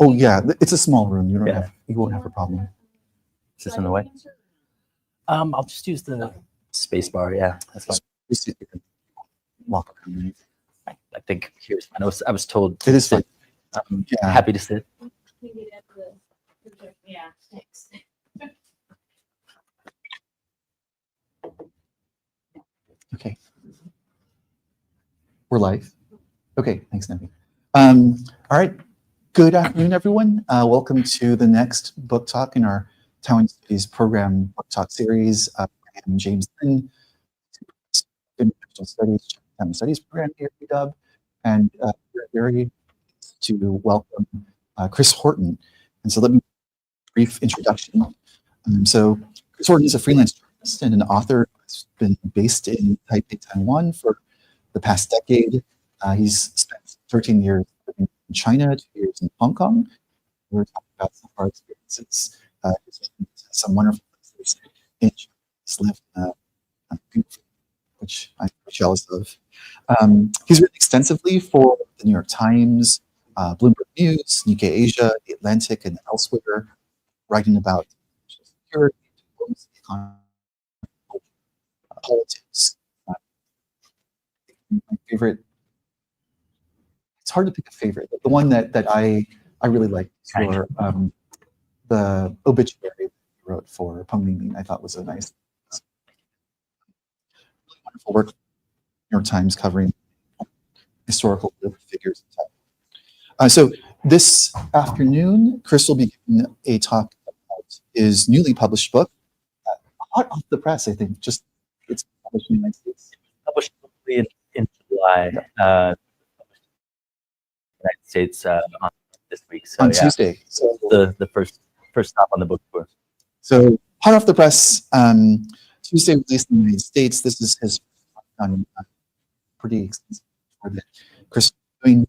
Oh yeah, it's a small room. You won't have a problem. Is this in the way? I'll just use the space bar. Yeah, that's fine. Walk around. I think here's fine. I was told it is fine. I'm happy to sit. Yeah, thanks. Okay. We're live. Okay, thanks, Navi. All right. Good afternoon, everyone. Welcome to the next book talk in our Taiwanese Studies program book talk series. I am James Lin, International Studies, Taiwan Studies program here at UW, and we're very pleased to welcome Chris Horton. And so let me give a brief introduction. So Chris Horton is a freelance journalist and an author who's been based in Taipei, Taiwan for the past decade. He's spent 13 years living in China, 2 years in Hong Kong. We're talking about some of our experiences. Some wonderful places in China. He's lived beautiful, which I'm jealous of. He's written extensively for the New York Times, Bloomberg News, Nikkei Asia, The Atlantic, and elsewhere, writing about security, diplomacy, economy, politics. My favorite. It's hard to pick a favorite, but the one that I really liked for the obituary that he wrote for Tungning, I thought was a nice, really wonderful work. New York Times covering historical figures. So this afternoon, Chris will be giving a talk about his newly published book, hot off the press, I think. Just it's published in the United States. Published in July. United States on this week. So, on Tuesday. So the first stop on the book tour. So hot off the press, Tuesday released in the United States. This is his done pretty extensive for that Chris is doing.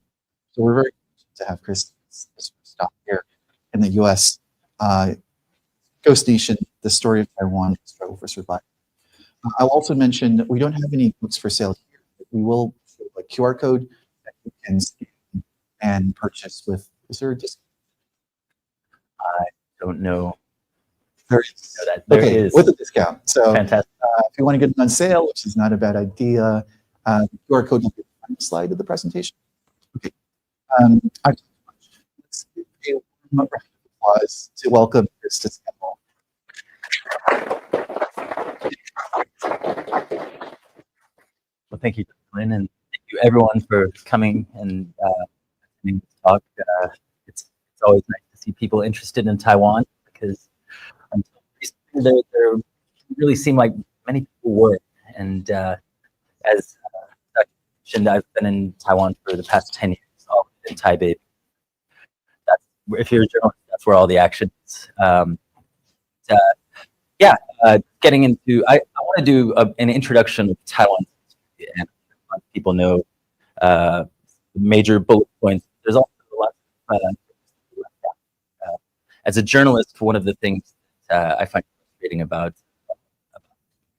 So we're very fortunate to have Chris stop here in the U.S. Ghost Nation, the story of Taiwan, struggle for survival. I'll also mention that we don't have any books for sale here. But we will show a QR code that you can scan and purchase with. Is there a discount? I don't know. There is. There is. With a discount. So fantastic. If you want to get it on sale, which is not a bad idea, the QR code will be on the slide of the presentation. Okay. Let's give a round of applause to welcome Chris to Seattle. Well, thank you, Lynn, and thank you everyone for coming and listening to this talk. It's always nice to see people interested in Taiwan because until recently there really seemed like many people were. And as I mentioned, I've been in Taiwan for the past 10 years, all in Taipei. If you're a journalist, that's where all the action is. Getting into, I want to do an introduction of Taiwan, and people know major bullet points. There's also a lot as a journalist, one of the things I find frustrating about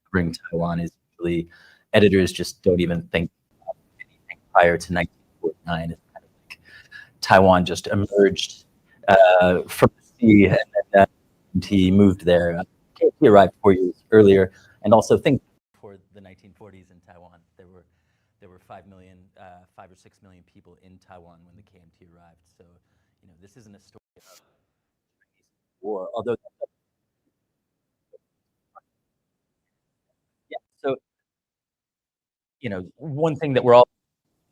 covering Taiwan is usually editors just don't even think about anything prior to 1949. It's kind of like Taiwan just emerged from the sea, and then he moved there. He arrived 4 years earlier, and also think for the 1940s in Taiwan, there were 5 or 6 million people in Taiwan when the KMT arrived. So, this isn't a story of Chinese war, although. Yeah. So, one thing that we're all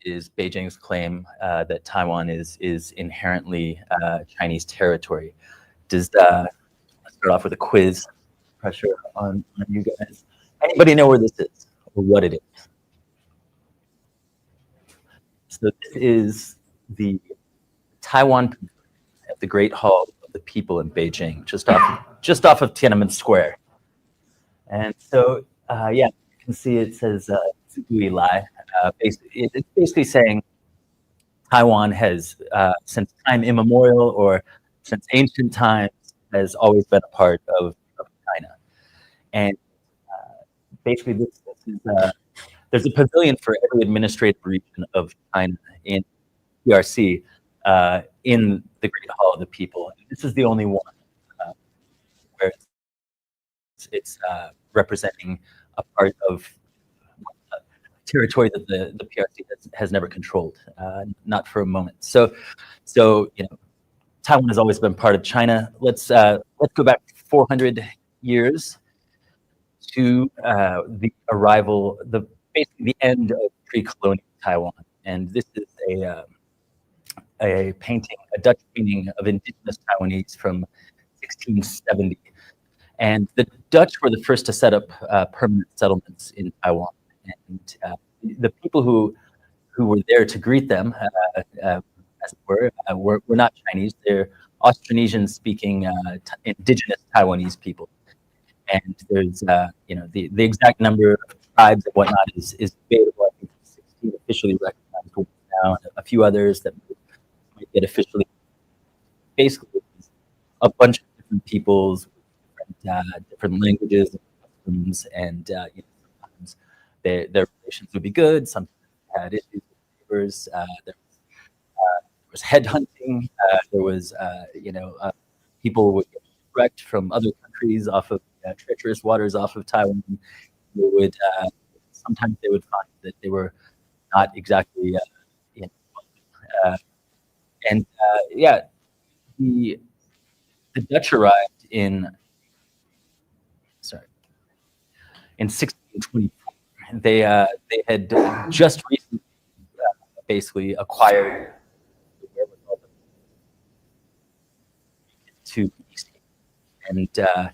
is Beijing's claim that Taiwan is inherently Chinese territory. Let's start off with a quiz. Pressure on you guys. Anybody know where this is or what it is? So this is the Taiwan at the Great Hall of the People in Beijing, just off of Tiananmen Square. And so, you can see it says "Zui Lai." It's basically saying Taiwan has, since time immemorial or since ancient times, has always been a part of China. And basically, this is there's a pavilion for every administrative region of China in PRC in the Great Hall of the People. This is the only one where it's representing a part of territory that the PRC has never controlled, not for a moment. So Taiwan has always been part of China. Let's go back 400 years to the arrival, basically the end of pre-colonial Taiwan, and this is a painting, a Dutch painting of indigenous Taiwanese from 1670. And the Dutch were the first to set up permanent settlements in Taiwan. And the people who were there to greet them, as it were not Chinese. They're Austronesian-speaking indigenous Taiwanese people. And there's, the exact number of tribes and whatnot is debatable. I think 16 officially recognized now, and a few others that might get officially. Basically, a bunch of different peoples, different languages, and customs, and sometimes their relations would be good. Sometimes they had issues with neighbors. There was headhunting. There was, people would get wrecked from other countries off of treacherous waters off of Taiwan. They would sometimes they would find that they were not exactly, the Dutch arrived in 1624. They had just recently basically acquired the wherewithal to East Asia.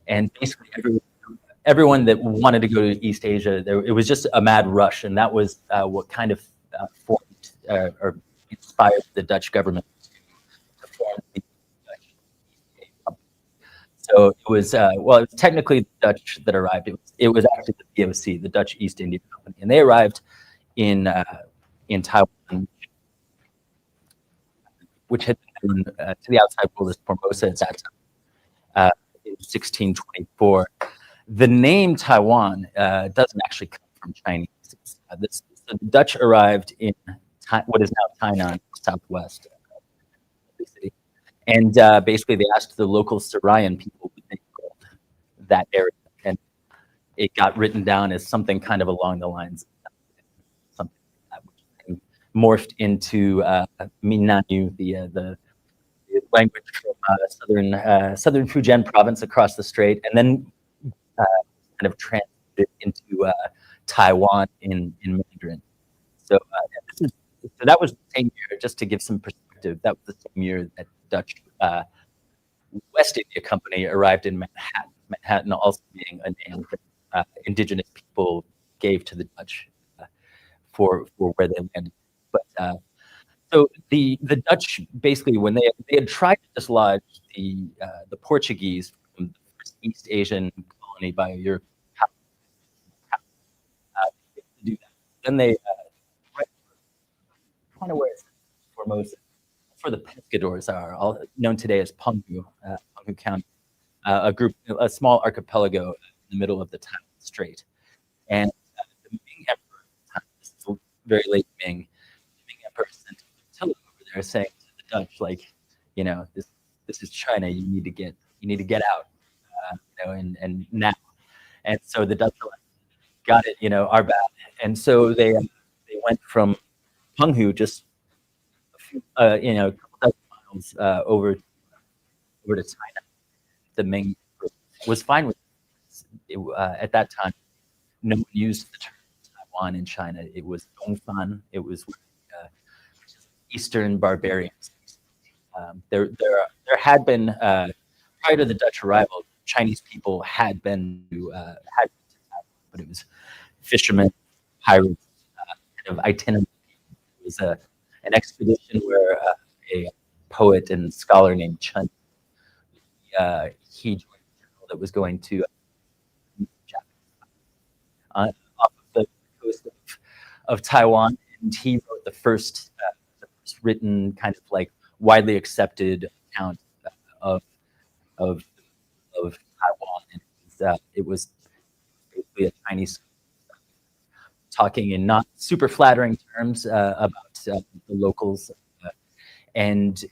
And basically everyone that wanted to go to East Asia, it was just a mad rush, and that was what kind of formed or inspired the Dutch government to form the Dutch East Asia Company. So it was it was technically the Dutch that arrived. It was actually the DOC, the Dutch East India Company, and they arrived in Taiwan, which had been to the outside world as Formosa at that time. In 1624. The name Taiwan doesn't actually come from Chinese. The Dutch arrived in what is now Tainan, southwest city, and basically they asked the local Sarayan people what they called that area, and it got written down as something kind of along the lines of something like that, which morphed into Minnan, the language from southern Fujian province across the strait, and then kind of translated into Taiwan in Mandarin. So, that was the same year, just to give some perspective, that was the same year that Dutch West India Company arrived in Manhattan. Manhattan also being a name that indigenous people gave to the Dutch for where they landed. But so the Dutch basically, when they had tried to dislodge the Portuguese from the first East Asian colony by a European to do that. Then they right kind of where it's Formosa, for the pescadores are all known today as Penghu, Penghu County, a small archipelago in the middle of the Taiwan Strait, and the Ming Emperor at the time, this is very late Ming, the Ming Emperor sent a flotilla over there saying to the Dutch, like, this is China, you need to get out, and now, and so the Dutch were like, got it, our bad, and so they went from Penghu just a few, a couple dozen miles over to China. The Ming was fine with it. At that time, no one used the term Taiwan in China. It was Dongfan. It was Eastern barbarians. There had been prior to the Dutch arrival, Chinese people had been to Taiwan, but it was fishermen, pirates, kind of itinerant. It was an expedition where a poet and scholar named Chen, he joined a general that was going to off of the coast of Taiwan, and he wrote the first written kind of like widely accepted account of Taiwan, and it was basically a Chinese talking in not super flattering terms about the locals, And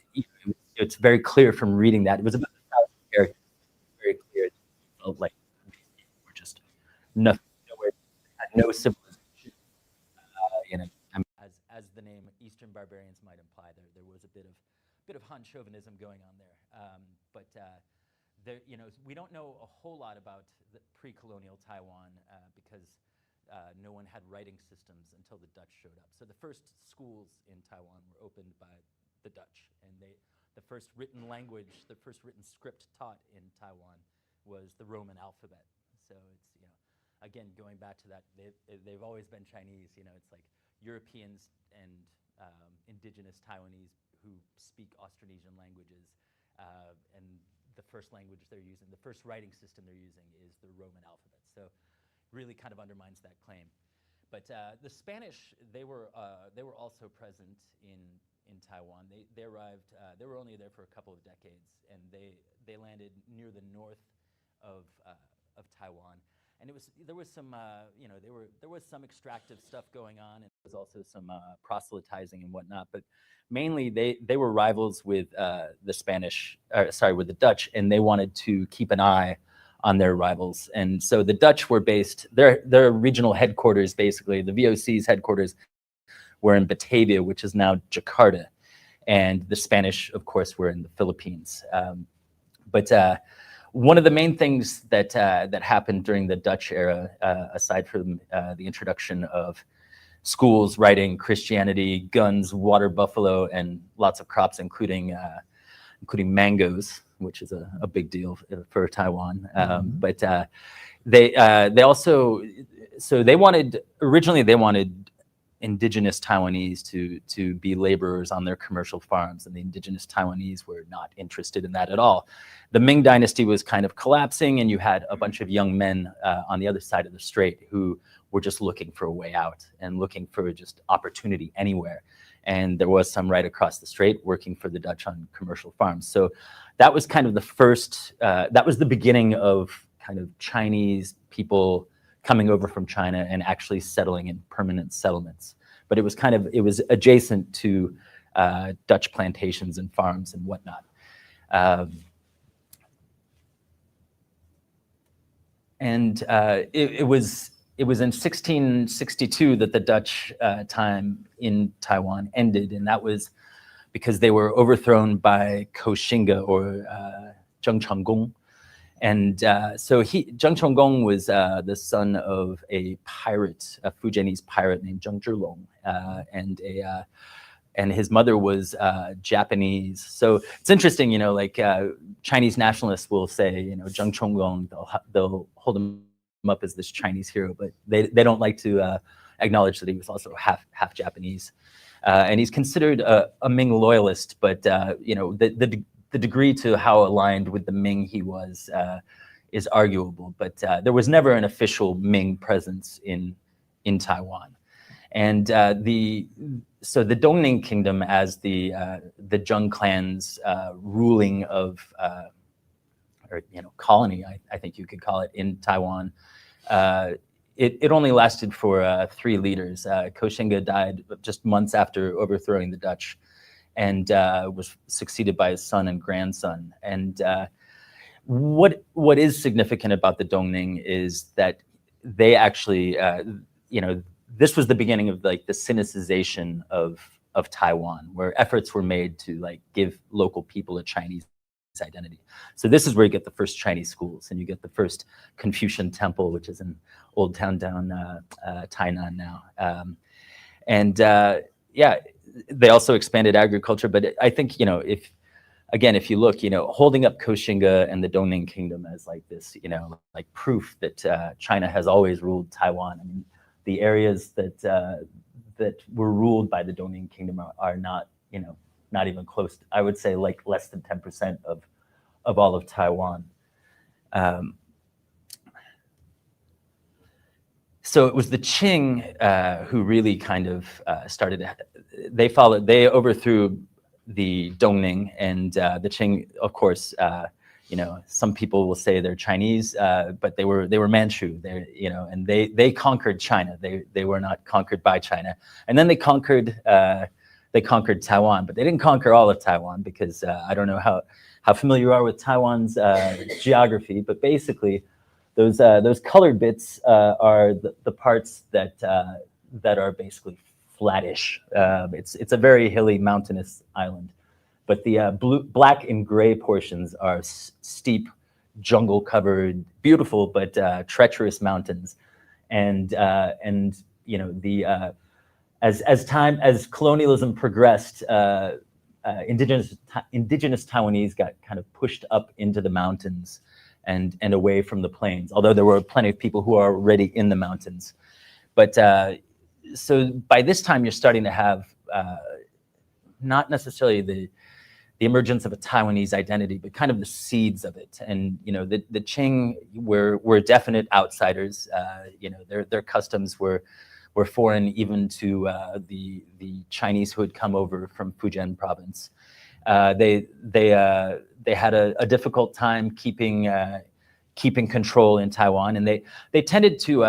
it's very clear from reading that. It was about 1,000 characters. Very clear. It felt like we're just nothing, nowhere, had no civilization. As the name Eastern barbarians might imply, there was a bit of Han chauvinism going on there. But we don't know a whole lot about the pre-colonial Taiwan because no one had writing systems until the Dutch showed up. So the first schools in Taiwan were opened by the Dutch, and the first written language, the first written script taught in Taiwan was the Roman alphabet. So it's, again, going back to that, they've always been Chinese. It's like Europeans and indigenous Taiwanese who speak Austronesian languages, and the first language they're using, the first writing system they're using is the Roman alphabet. So really kind of undermines that claim. But the Spanish, they were also present in Taiwan. They arrived. They were only there for a couple of decades, and they landed near the north of Taiwan. And there was some there was some extractive stuff going on, and there was also some proselytizing and whatnot. But mainly they were rivals with with the Dutch, and they wanted to keep an eye on their rivals. And so the Dutch were based, their regional headquarters, basically, the VOC's headquarters were in Batavia, which is now Jakarta. And the Spanish, of course, were in the Philippines. But one of the main things that happened during the Dutch era, aside from the introduction of schools, writing, Christianity, guns, water buffalo, and lots of crops, including mangoes, which is a big deal for Taiwan. But they also, so they wanted indigenous Taiwanese to be laborers on their commercial farms, and the indigenous Taiwanese were not interested in that at all. The Ming Dynasty was kind of collapsing, and you had a bunch of young men on the other side of the strait who were just looking for a way out and looking for just opportunity anywhere. And there was some right across the strait working for the Dutch on commercial farms. So that was kind of the first, that was the beginning of kind of Chinese people coming over from China and actually settling in permanent settlements. But it was adjacent to Dutch plantations and farms and whatnot. It was in 1662 that the Dutch time in Taiwan ended, and that was because they were overthrown by Koxinga, or Zheng Chenggong. And so Zheng Chenggong was the son of a pirate, a Fujianese pirate named Zheng Zhilong, and his mother was Japanese. So it's interesting, like Chinese nationalists will say, Zheng Chenggong, they'll hold him up as this Chinese hero, but they don't like to acknowledge that he was also half Japanese. And he's considered a Ming loyalist, but the degree to how aligned with the Ming he was is arguable. But there was never an official Ming presence in Taiwan. And so the Tungning kingdom, as the Zheng clan's ruling of or colony, I think you could call it, in Taiwan, it only lasted for 3 leaders. Koxinga died just months after overthrowing the Dutch, and was succeeded by his son and grandson. And what is significant about the Tungning is that they actually, this was the beginning of like the Sinicization of Taiwan, where efforts were made to like give local people a Chinese identity. So this is where you get the first Chinese schools, and you get the first Confucian temple, which is in Old Town down Tainan now. They also expanded agriculture, but I think, if you look, holding up Koxinga and the Tungning kingdom as like this, like proof that China has always ruled Taiwan. I mean, the areas that were ruled by the Tungning kingdom are not, not even close. I would say like less than 10% of all of Taiwan. So it was the Qing who really kind of started. They overthrew the Tungning, and the Qing, of course, some people will say they're Chinese, but they were Manchu. And they conquered China. They were not conquered by China. And then they conquered they conquered Taiwan, but they didn't conquer all of Taiwan, because I don't know how familiar you are with Taiwan's geography, but basically those colored bits are the parts that are basically flattish. It's a very hilly, mountainous island, but the black and gray portions are steep, jungle-covered, beautiful but treacherous mountains, and you know, as colonialism progressed, indigenous Taiwanese got kind of pushed up into the mountains and away from the plains, although there were plenty of people who are already in the mountains. But so by this time, you're starting to have not necessarily the emergence of a Taiwanese identity, but kind of the seeds of it. And you know, the Qing were definite outsiders. You know, their customs were foreign even to the Chinese who had come over from Fujian province. They had a difficult time keeping control in Taiwan, and they tended to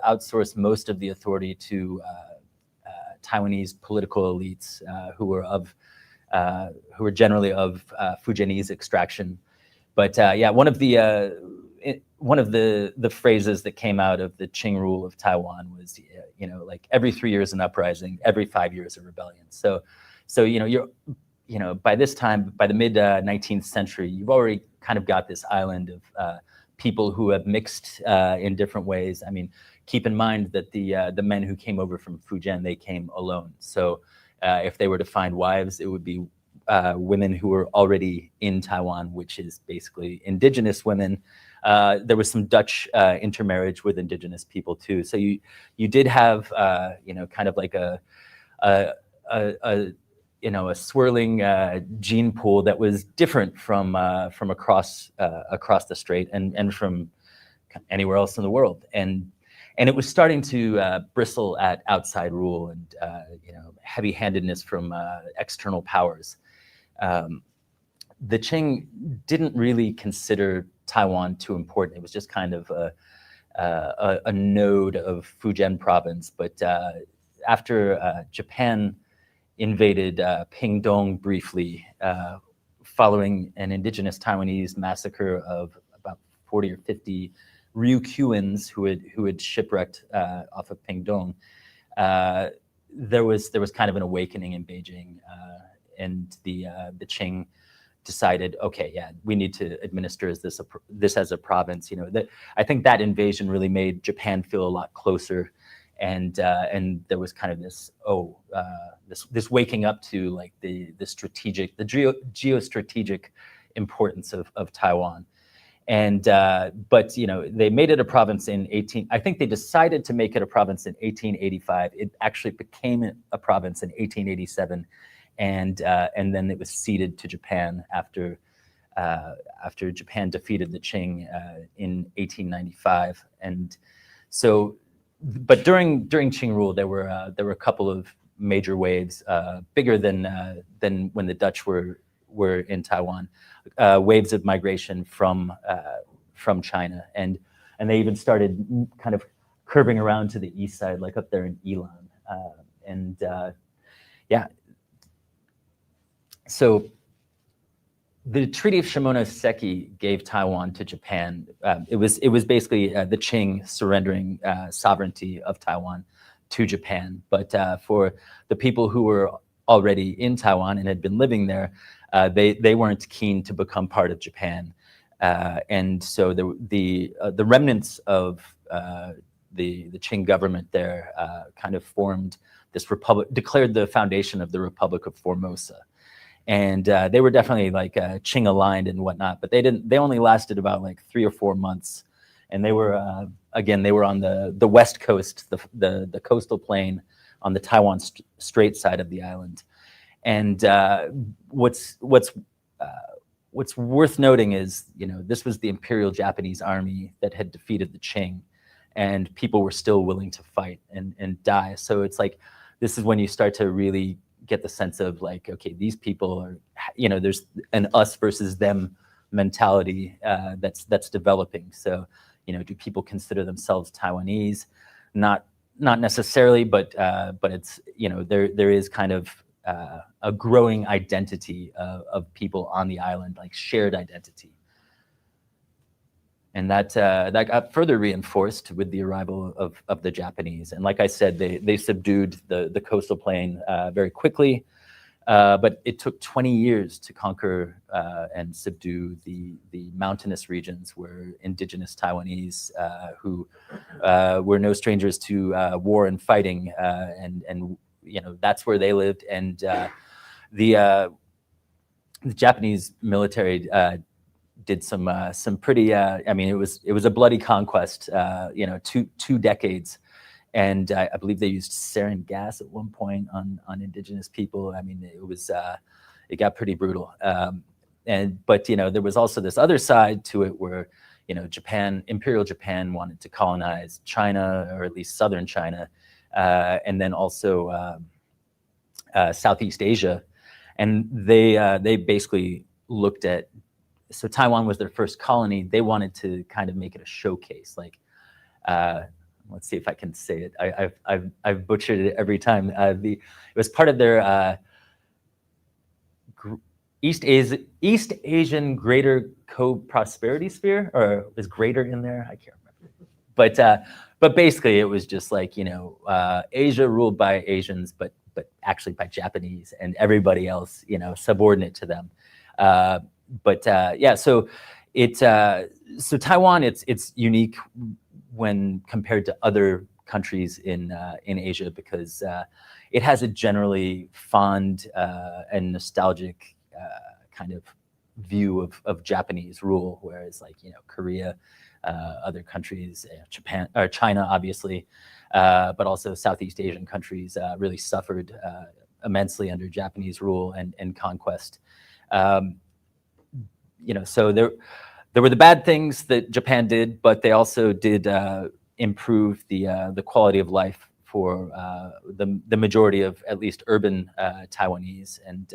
outsource most of the authority to Taiwanese political elites who were generally of Fujianese extraction. But yeah, one of the phrases that came out of the Qing rule of Taiwan was, you know, like every 3 years an uprising, every 5 years a rebellion. So you know, by this time, by the mid 19th century, you've already kind of got this island of people who have mixed in different ways. I mean, keep in mind that the men who came over from Fujian, they came alone. So if they were to find wives, it would be women who were already in Taiwan, which is basically indigenous women. There was some Dutch intermarriage with indigenous people too. So you did have you know, kind of like a you know, a swirling gene pool that was different from across the strait and from anywhere else in the world. And it was starting to bristle at outside rule and you know, heavy-handedness from external powers. The Qing didn't really consider Taiwan too important. It was just kind of a node of Fujian province. But after Japan invaded Pingdong briefly, following an indigenous Taiwanese massacre of about 40 or 50 Ryukyuans who had shipwrecked off of Pingdong, there was kind of an awakening in Beijing, and the Qing decided, okay, yeah, we need to administer this as a province. You know, I think that invasion really made Japan feel a lot closer, and there was kind of this this waking up to like the geostrategic importance of Taiwan. And but you know, they made it a province in I think they decided to make it a province in 1885. It actually became a province in 1887, and then it was ceded to Japan after Japan defeated the Qing in 1895. And so, but during Qing rule, there were a couple of major waves, bigger than when the Dutch were in Taiwan, waves of migration from China, and they even started kind of curving around to the east side, like up there in Ilan, yeah. So the Treaty of Shimonoseki gave Taiwan to Japan. It was basically the Qing surrendering sovereignty of Taiwan to Japan. But for the people who were already in Taiwan and had been living there, they weren't keen to become part of Japan, and so the remnants of the Qing government there kind of formed this republic, declared the foundation of the Republic of Formosa. And they were definitely like Qing aligned and whatnot, but they only lasted about like 3 or 4 months. And they were, again, they were on the west coast, the coastal plain on the Taiwan Strait side of the island. And what's worth noting is, you know, this was the Imperial Japanese Army that had defeated the Qing, and people were still willing to fight and die. So it's like, this is when you start to really get the sense of like, okay, these people are, you know, there's an us versus them mentality that's developing. So, you know, do people consider themselves Taiwanese? Not not necessarily, but it's, there is kind of a growing identity of people on the island, like shared identity. And that got further reinforced with the arrival of the Japanese. And like I said, they subdued the coastal plain very quickly, but it took 20 years to conquer and subdue the mountainous regions where indigenous Taiwanese, who were no strangers to war and fighting, and that's where they lived. And the Japanese military did some pretty. I mean, it was a bloody conquest. 2 decades, and I believe they used sarin gas at one point on indigenous people. I mean, it got pretty brutal. But there was also this other side to it where Imperial Japan wanted to colonize China, or at least southern China, and then also Southeast Asia, and they basically looked at. So Taiwan was their first colony. They wanted to kind of make it a showcase. Like, let's see if I can say it. I've butchered it every time. It was part of their East Asian Greater Co-Prosperity Sphere, or is greater in there? I can't remember. But basically, it was just like Asia ruled by Asians, but actually by Japanese, and everybody else subordinate to them. So Taiwan, it's unique when compared to other countries in Asia, because it has a generally fond and nostalgic kind of view of Japanese rule, whereas Korea, other countries, Japan or China, obviously, but also Southeast Asian countries really suffered immensely under Japanese rule and conquest. So there were the bad things that Japan did, but they also did improve the quality of life for the majority of at least urban Taiwanese. And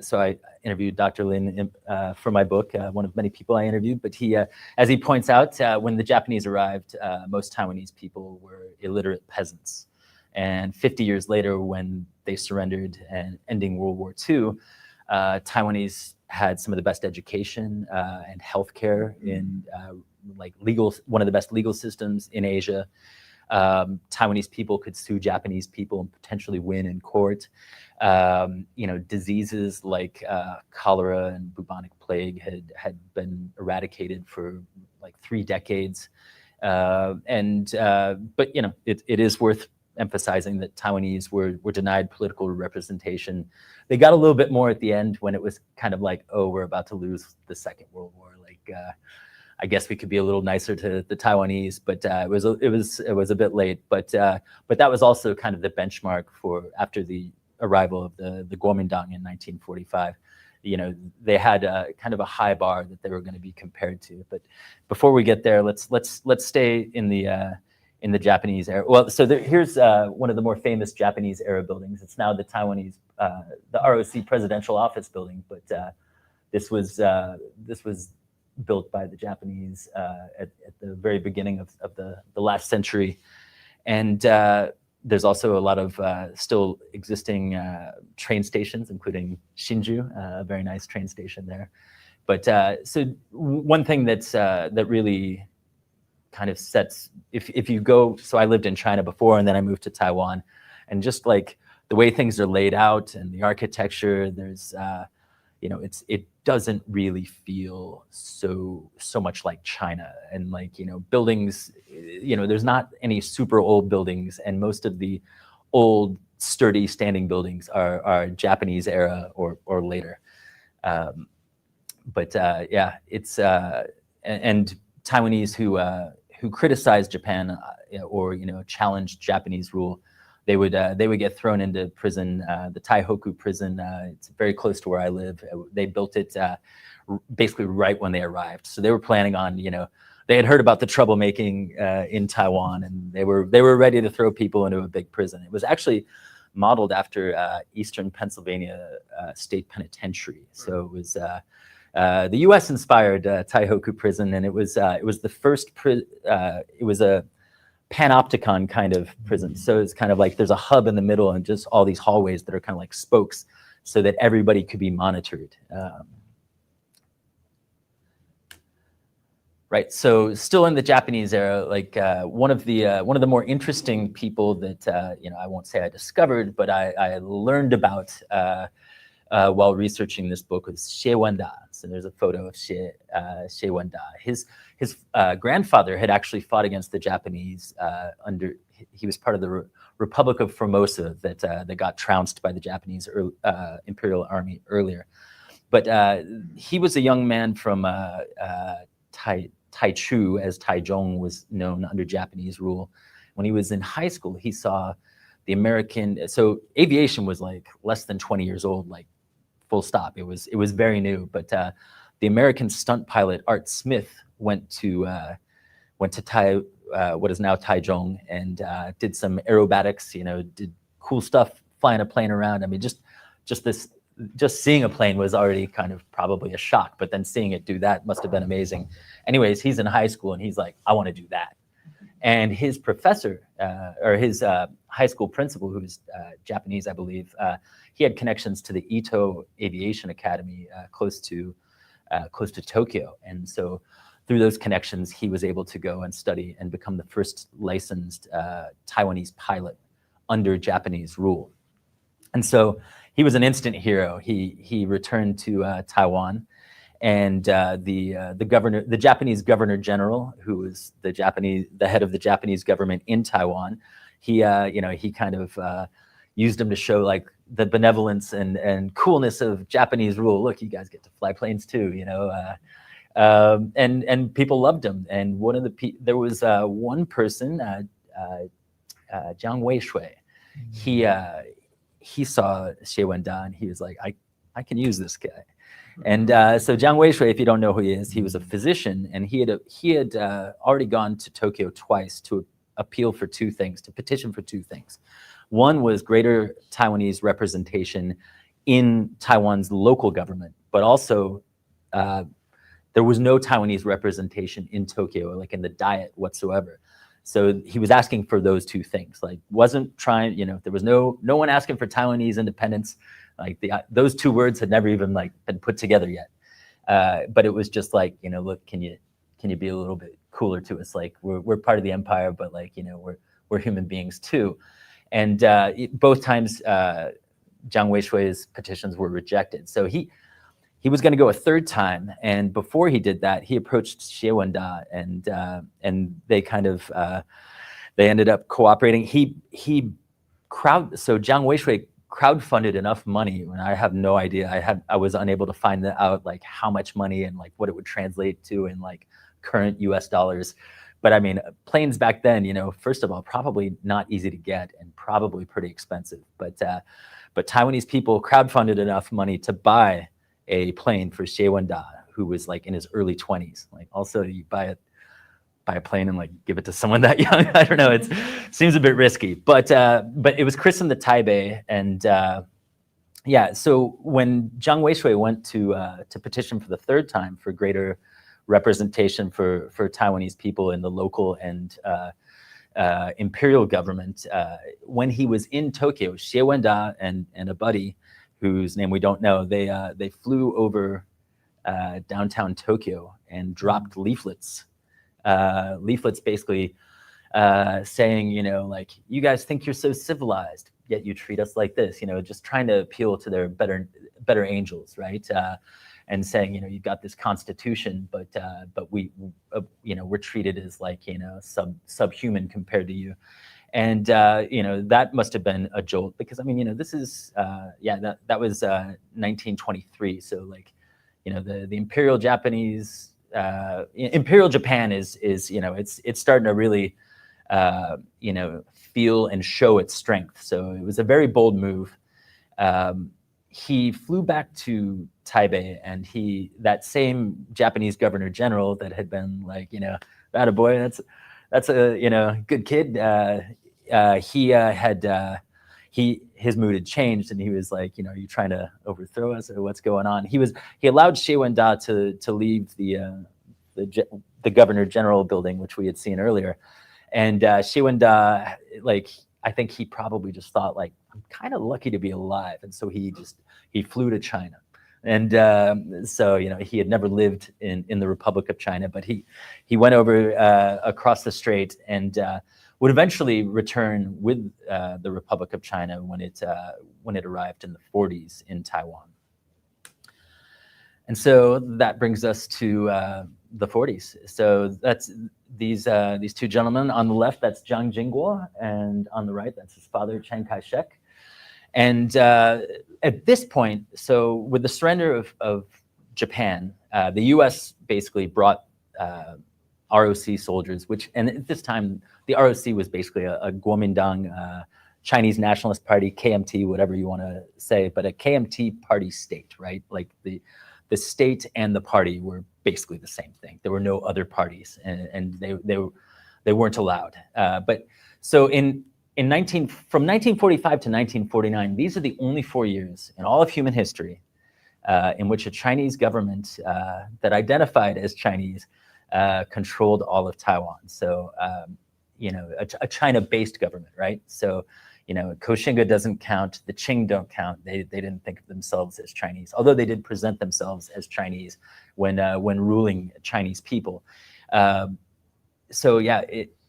so I interviewed Dr. Lin for my book, one of many people I interviewed. But he, as he points out, when the Japanese arrived, most Taiwanese people were illiterate peasants. And 50 years later, when they surrendered and ending World War II, Taiwanese had some of the best education and healthcare in one of the best legal systems in Asia. Taiwanese people could sue Japanese people and potentially win in court. Diseases like cholera and bubonic plague had been eradicated for like 3 decades. But it is worth emphasizing that Taiwanese were denied political representation. They got a little bit more at the end when it was kind of like, oh, we're about to lose the Second World War. Like, I guess we could be a little nicer to the Taiwanese, but it was a bit late. But that was also kind of the benchmark for after the arrival of the Kuomintang in 1945. They had kind of a high bar that they were going to be compared to. But before we get there, let's stay in the Japanese era. Well, so here's one of the more famous Japanese era buildings. It's now the Taiwanese, the ROC Presidential Office Building, but this was built by the Japanese at the very beginning of the last century. And there's also a lot of still existing train stations, including Shinju, a very nice train station there. But so one thing that really kind of sets, if you go, so I lived in China before and then I moved to Taiwan, and just like the way things are laid out and the architecture, there's it doesn't really feel so much like China. And buildings, there's not any super old buildings, and most of the old sturdy standing buildings are Japanese era or later. It's and Taiwanese who criticized Japan or challenged Japanese rule, they would get thrown into prison, the Taihoku prison. It's very close to where I live. They built it basically right when they arrived. So they were planning on, they had heard about the troublemaking in Taiwan, and they were ready to throw people into a big prison. It was actually modeled after Eastern Pennsylvania State Penitentiary. So it was the U.S. inspired Taihoku prison, and it was the first. It was a panopticon kind of prison. So it's kind of like there's a hub in the middle and just all these hallways that are kind of like spokes so that everybody could be monitored. Right, so still in the Japanese era, like one of the more interesting people that I won't say I discovered, but I learned about while researching this book was Xie Wenda. So there's a photo of Xie Wenda. His grandfather had actually fought against the Japanese he was part of the Republic of Formosa that got trounced by the Japanese Imperial Army earlier. But he was a young man from Taichu, as Taichung was known under Japanese rule. When he was in high school, he saw the American, so aviation was like less than 20 years old, like full stop. It was very new, but the American stunt pilot Art Smith went to what is now Taichung, and did some aerobatics, did cool stuff, flying a plane around. I mean, just seeing a plane was already kind of probably a shock, but then seeing it do that must have been amazing. Anyways, he's in high school and he's like, I want to do that. And his professor, or his high school principal, who was Japanese, I believe, he had connections to the Ito Aviation Academy close to Tokyo. And so through those connections, he was able to go and study and become the first licensed Taiwanese pilot under Japanese rule. And so he was an instant hero. He returned to Taiwan, and the Japanese Governor General, who was the head of the Japanese government in Taiwan, he kind of used him to show like the benevolence and coolness of Japanese rule. Look, you guys get to fly planes too, and people loved him. And there was one person, Jiang Weishui. He saw Xie Wenda and he was like, I can use this guy. And so Jiang Weishui, if you don't know who he is, he was a physician, and he had already gone to Tokyo twice to petition for two things. One was greater Taiwanese representation in Taiwan's local government, but also there was no Taiwanese representation in Tokyo, like in the Diet whatsoever. So he was asking for those two things. Like, wasn't trying, there was no one asking for Taiwanese independence. Like those two words had never even like been put together yet. But it was just like, look, can you be a little bit cooler to us? Like we're part of the empire, but like, we're human beings too. And both times Jiang Weishui's petitions were rejected. So he was going to go a third time, and before he did that, he approached Xie Wenda, and they kind of they ended up cooperating. So Jiang Weishui crowdfunded enough money, and I have no idea. I was unable to find out like how much money and like what it would translate to in like current U.S. dollars. But I mean, planes back then, first of all, probably not easy to get and probably pretty expensive. But Taiwanese people crowdfunded enough money to buy a plane for Xie Wenda, who was like in his early 20s. Like, also, you buy a plane and like give it to someone that young. I don't know. It seems a bit risky, but it was christened the Taipei, and So when Jiang Weishui went to petition for the third time for greater representation for Taiwanese people in the local and imperial government, when he was in Tokyo, Xie Wenda and a buddy, whose name we don't know, they flew over downtown Tokyo and dropped leaflets. Leaflets basically saying, like, you guys think you're so civilized, yet you treat us like this, just trying to appeal to their better angels, right? And saying, you've got this constitution, but we're treated as like, subhuman compared to you. And that must have been a jolt, because I mean, this is that was 1923. So like, the Imperial Japanese Imperial Japan is it's starting to really feel and show its strength. So it was a very bold move. He flew back to Taipei, and that same Japanese Governor General that had been like, that a boy, that's a good kid. His mood had changed, and he was like, are you trying to overthrow us, or what's going on? He allowed Xie Wenda to leave the Governor General building, which we had seen earlier, And Xiwenda, like, I think he probably just thought, like, I'm kind of lucky to be alive. And so he flew to China. And so, he had never lived in the Republic of China, but he went over across the strait and would eventually return with the Republic of China when it arrived in the 40s in Taiwan. And so that brings us to the 40s. So that's these two gentlemen. On the left, that's Jiang Jingguo, and on the right, that's his father, Chiang Kai-shek. And at this point, so with the surrender of Japan, the U.S. basically brought ROC soldiers, and at this time, the ROC was basically a Kuomintang, Chinese Nationalist Party, KMT, whatever you want to say, but a KMT party state, right? Like the state and the party were basically the same thing. There were no other parties, and they weren't allowed. But so from 1945 to 1949, these are the only 4 years in all of human history in which a Chinese government that identified as Chinese controlled all of Taiwan. So, a China-based government, right? So, Koxinga doesn't count, the Qing don't count. They didn't think of themselves as Chinese, although they did present themselves as Chinese when ruling Chinese people. So yeah,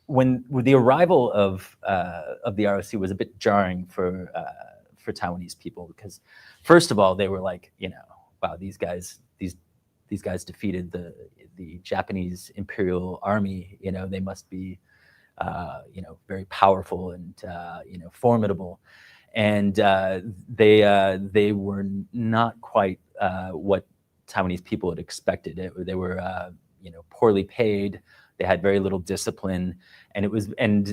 when the arrival of the ROC was a bit jarring for Taiwanese people, because first of all, they were like, wow, these guys defeated the Japanese Imperial Army. They must be very powerful and formidable, and they were not quite what Taiwanese people had expected. They were poorly paid. They had very little discipline, and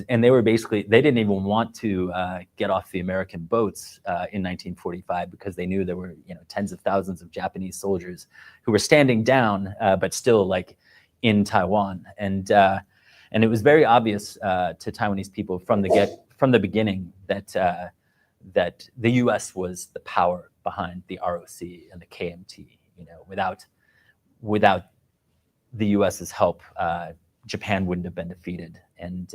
they were basically, they didn't even want to get off the American boats in 1945 because they knew there were tens of thousands of Japanese soldiers who were standing down, but still like in Taiwan, and it was very obvious to Taiwanese people from the beginning that the U.S. was the power behind the ROC and the KMT. Without the U.S.'s help, Japan wouldn't have been defeated. And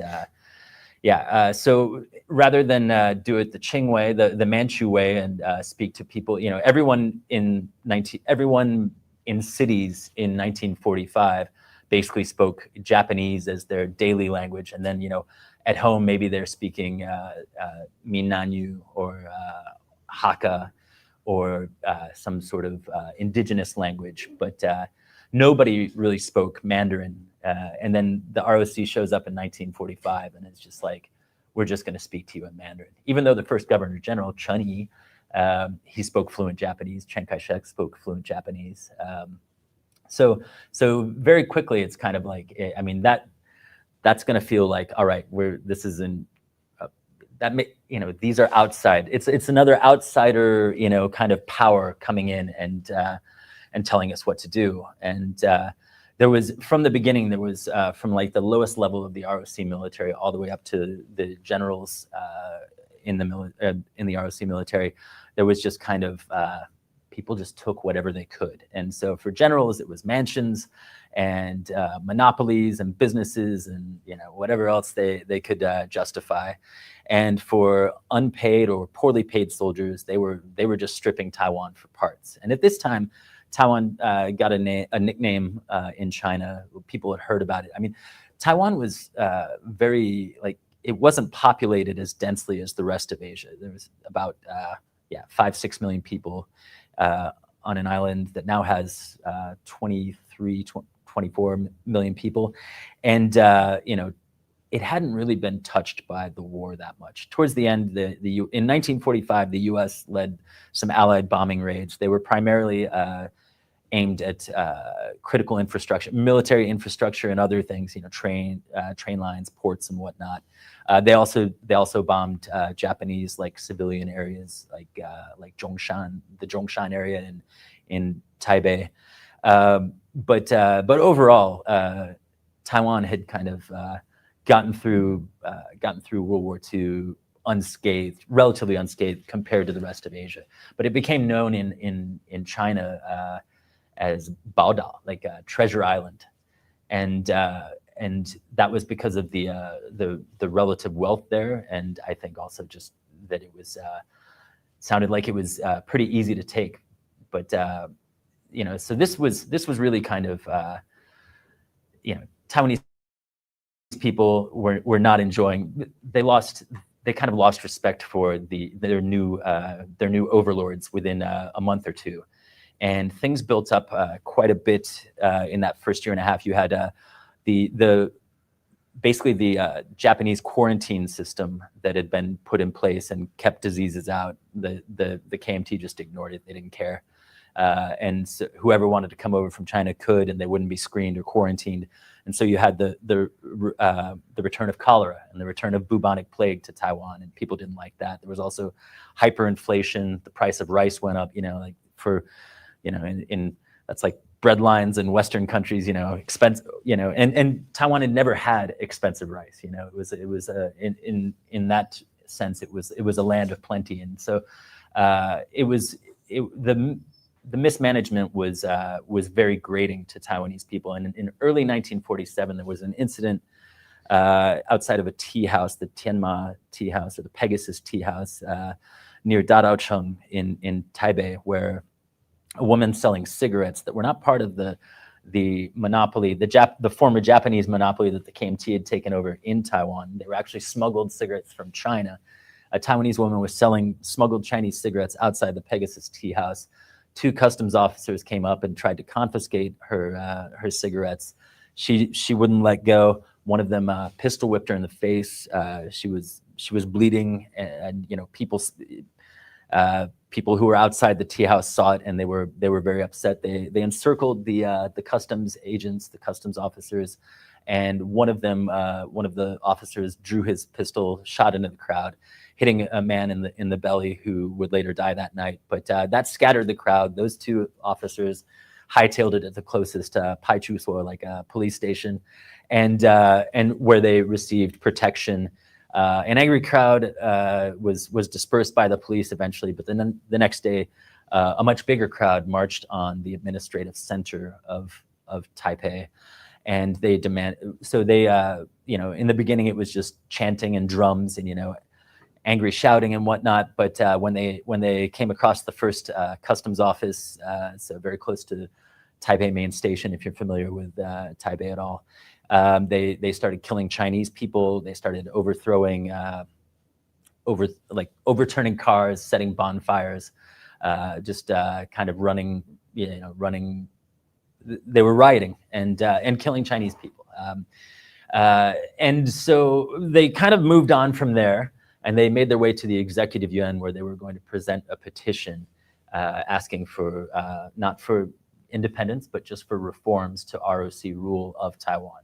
so rather than do it the Qing way, the Manchu way, and speak to people, everyone in cities in 1945 basically spoke Japanese as their daily language, and then at home maybe they're speaking Minnanyu or Hakka or some sort of indigenous language, but nobody really spoke Mandarin. And then the ROC shows up in 1945, and it's just like, we're just going to speak to you in Mandarin. Even though the first Governor General, Chen Yi, he spoke fluent Japanese. Chiang Kai-shek spoke fluent Japanese. So very quickly, it's kind of like, that's going to feel like, all right, these are outside. It's another outsider, kind of power coming in and telling us what to do. And there was, from the beginning, from like the lowest level of the ROC military all the way up to the generals in the ROC military, there was just kind of people just took whatever they could. And so for generals, it was mansions and monopolies and businesses and whatever else they could justify. And for unpaid or poorly paid soldiers, they were just stripping Taiwan for parts. And at this time, Taiwan got a nickname in China. People had heard about it. I mean, Taiwan was it wasn't populated as densely as the rest of Asia. There was about 5-6 million people on an island that now has 24 million people, and it hadn't really been touched by the war that much. Towards the end, in 1945, the U.S. led some Allied bombing raids. They were primarily aimed at critical infrastructure, military infrastructure, and other things. Train lines, ports, and whatnot. They also bombed Japanese civilian areas like Zhongshan, the Zhongshan area in Taipei. But overall, Taiwan had kind of gotten through World War II unscathed, relatively unscathed compared to the rest of Asia. But it became known in China as Baoda, like Treasure Island, and and that was because of the relative wealth there, and I think also just that it was sounded like it was pretty easy to take. But so this was really kind of Taiwanese people were not enjoying. They kind of lost respect for their new overlords within a month or two, and things built up quite a bit in that first year and a half. You had basically the Japanese quarantine system that had been put in place and kept diseases out. The KMT just ignored it; they didn't care, and so whoever wanted to come over from China could, and they wouldn't be screened or quarantined. And so you had the return of cholera and the return of bubonic plague to Taiwan, and people didn't like that. There was also hyperinflation. The price of rice went up. In that's like bread lines in Western countries. Expensive. And Taiwan had never had expensive rice. It was in that sense it was a land of plenty, and so the mismanagement was very grating to Taiwanese people. And in early 1947, there was an incident outside of a tea house, the Tianma Tea House or the Pegasus Tea House near Dadaocheng in Taipei, where a woman selling cigarettes that were not part of the monopoly, the former Japanese monopoly that the KMT had taken over in Taiwan. They were actually smuggled cigarettes from China. A Taiwanese woman was selling smuggled Chinese cigarettes outside the Pegasus Tea House. 2 customs officers came up and tried to confiscate her cigarettes. She wouldn't let go. One of them pistol whipped her in the face. She was bleeding, and people who were outside the tea house saw it, and they were very upset. They encircled the customs agents, the customs officers, and one of the officers drew his pistol, shot into the crowd, hitting a man in the belly who would later die that night. But that scattered the crowd. Those 2 officers hightailed it at the closest paichusuo, like a police station, and where they received protection. An angry crowd was dispersed by the police eventually, but then the next day, a much bigger crowd marched on the administrative center of Taipei, and they in the beginning it was just chanting and drums and angry shouting and whatnot. But when they came across the first customs office, so very close to Taipei main station, if you're familiar with Taipei at all, they started killing Chinese people. They started overthrowing, overturning cars, setting bonfires, just kind of running. They were rioting and killing Chinese people. And so they kind of moved on from there, and they made their way to the Executive Yuan, where they were going to present a petition asking for not for independence, but just for reforms to ROC rule of Taiwan.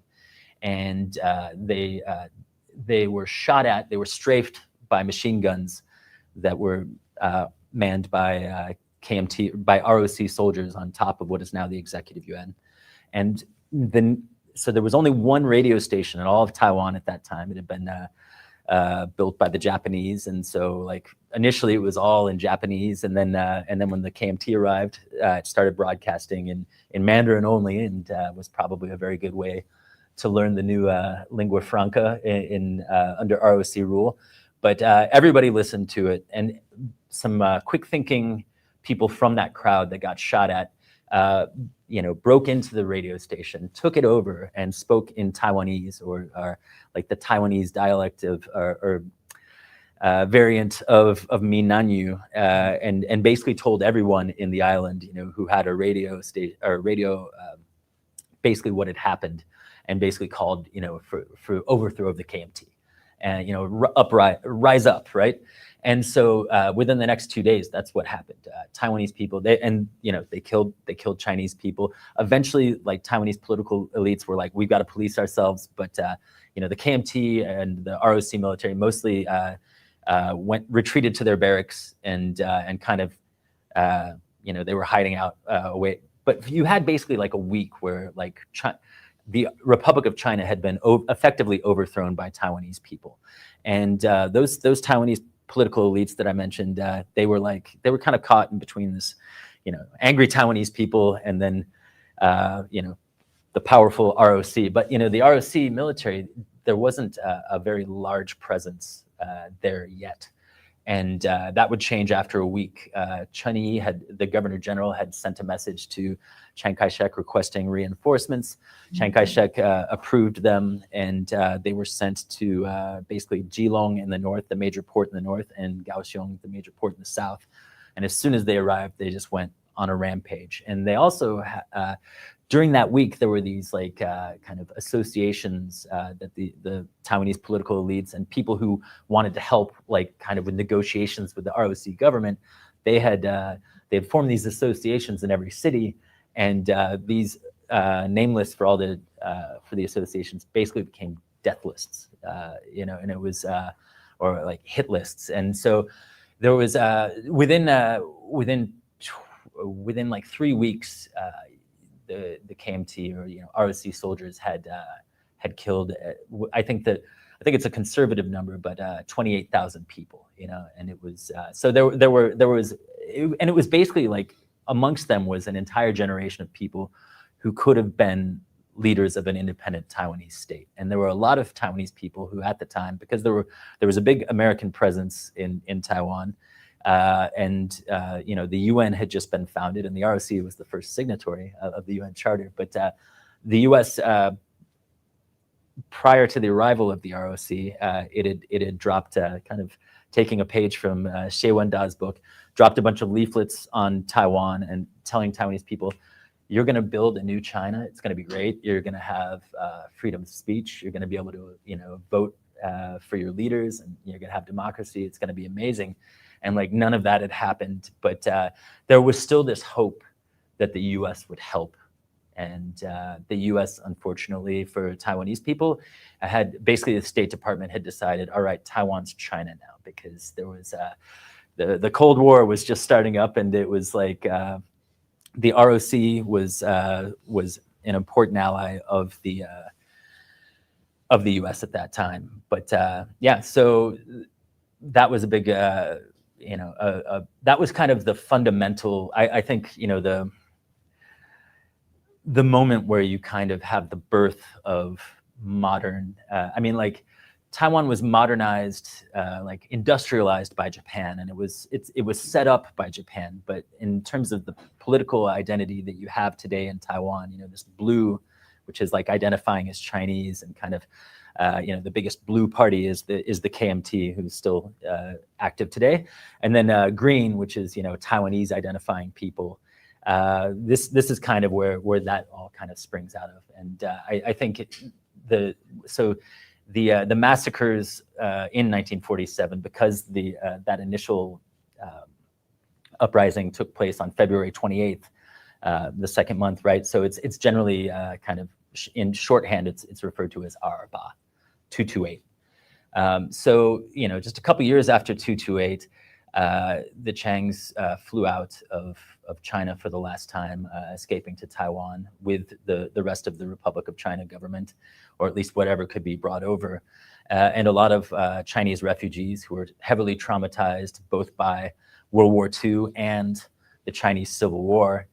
And they were shot at. They were strafed by machine guns that were manned by KMT, by ROC soldiers on top of what is now the Executive Yuan. And then, so there was only one radio station in all of Taiwan at that time. It had been built by the Japanese, and so initially it was all in Japanese, and then when the KMT arrived, it started broadcasting in Mandarin only, and was probably a very good way to learn the new lingua franca under ROC rule. But everybody listened to it, and some quick-thinking people from that crowd that got shot at, broke into the radio station, took it over, and spoke in Taiwanese, or like the Taiwanese dialect of or variant of Minanyu, and basically told everyone in the island, who had a radio station or radio, basically what had happened, and basically called, for overthrow of the KMT, and rise up, right? And so within the next 2 days, that's what happened. Taiwanese people, they killed Chinese people. Eventually, Taiwanese political elites were like, we've got to police ourselves. But the KMT and the ROC military mostly retreated to their barracks and kind of they were hiding out away. But you had basically a week where the Republic of China had been effectively overthrown by Taiwanese people, and those Taiwanese political elites that I mentioned, they were kind of caught in between this, angry Taiwanese people, and then the powerful ROC. But the ROC military, there wasn't a very large presence there yet. And that would change after a week. Chen Yi, the governor general, had sent a message to Chiang Kai-shek requesting reinforcements. Chiang Kai-shek approved them, and they were sent to basically Keelung in the north, the major port in the north, and Kaohsiung, the major port in the south. And as soon as they arrived, they just went on a rampage. And they also, during that week, there were these kind of associations that the Taiwanese political elites and people who wanted to help, kind of with negotiations with the ROC government, they had formed these associations in every city, and these name lists for all the for the associations basically became death lists, and it was or like hit lists. And so there was within like 3 weeks. The KMT or ROC soldiers had killed. I think it's a conservative number, but 28,000 people. And it was so there was, and it was basically like amongst them was an entire generation of people who could have been leaders of an independent Taiwanese state. And there were a lot of Taiwanese people who, at the time, because there was a big American presence in Taiwan. The UN had just been founded, and the ROC was the first signatory of the UN Charter. But the U.S., prior to the arrival of the ROC, it had dropped, kind of taking a page from Xie Wenda's book, dropped a bunch of leaflets on Taiwan and telling Taiwanese people, you're going to build a new China. It's going to be great. You're going to have freedom of speech. You're going to be able to, vote for your leaders, and you're going to have democracy. It's going to be amazing. And none of that had happened, but there was still this hope that the U.S. would help. And the U.S., unfortunately for Taiwanese people, had basically the State Department had decided, all right, Taiwan's China now, because there was the Cold War was just starting up, and it was like the ROC was an important ally of the U.S. at that time. But so that was a big. That was kind of the fundamental, I think, the moment where you kind of have the birth of modern, Taiwan was modernized, industrialized by Japan, and it was set up by Japan. But in terms of the political identity that you have today in Taiwan, this blue, which is identifying as Chinese, and kind of the biggest blue party is the KMT, who's still active today, and then green, which is Taiwanese identifying people. This is kind of where that all kind of springs out of, and I think the massacres in 1947, because that initial uprising took place on February 28th, the second month, right? So it's generally kind of in shorthand, it's referred to as Arba. 228. So, just a couple years after 228, the Chiangs flew out of China for the last time, escaping to Taiwan with the rest of the Republic of China government, or at least whatever could be brought over. And a lot of Chinese refugees who were heavily traumatized both by World War II and the Chinese Civil War.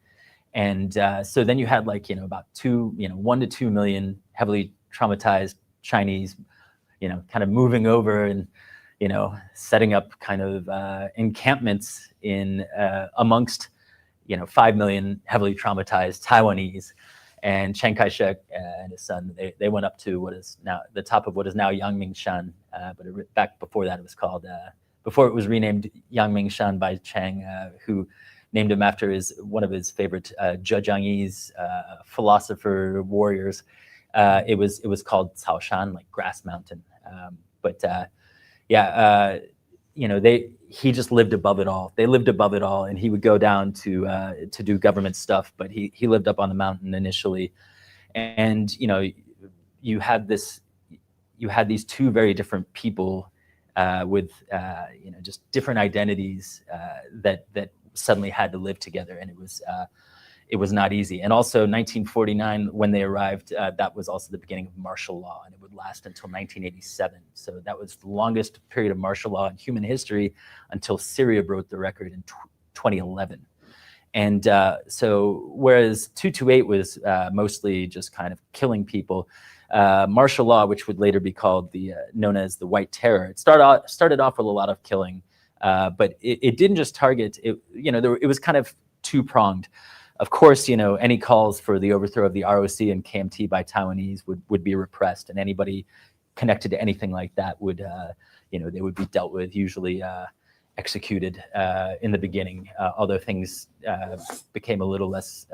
And so then you had about 1 to 2 million heavily traumatized Chinese, kind of moving over and, setting up kind of encampments in amongst, 5 million heavily traumatized Taiwanese. And Chiang Kai-shek and his son, they went up to what is now the top of what is now Yangmingshan, but back before that it was called, before it was renamed Yangmingshan by Chiang, who named him after one of his favorite Zhejiangese philosopher warriors. It was called Caoshan, like Grass Mountain. He just lived above it all. They lived above it all, and he would go down to do government stuff, but he lived up on the mountain initially. And you had these two very different people with just different identities that suddenly had to live together, and it was not easy. And also 1949, when they arrived, that was also the beginning of martial law, and it would last until 1987. So that was the longest period of martial law in human history until Syria broke the record in 2011. And so whereas 228 was mostly just kind of killing people, martial law, which would later be called known as the White Terror, it started off with a lot of killing, but it didn't just target it. It was kind of two-pronged. Of course, any calls for the overthrow of the ROC and KMT by Taiwanese would be repressed, and anybody connected to anything like that would, they would be dealt with, usually executed in the beginning, although things became a little less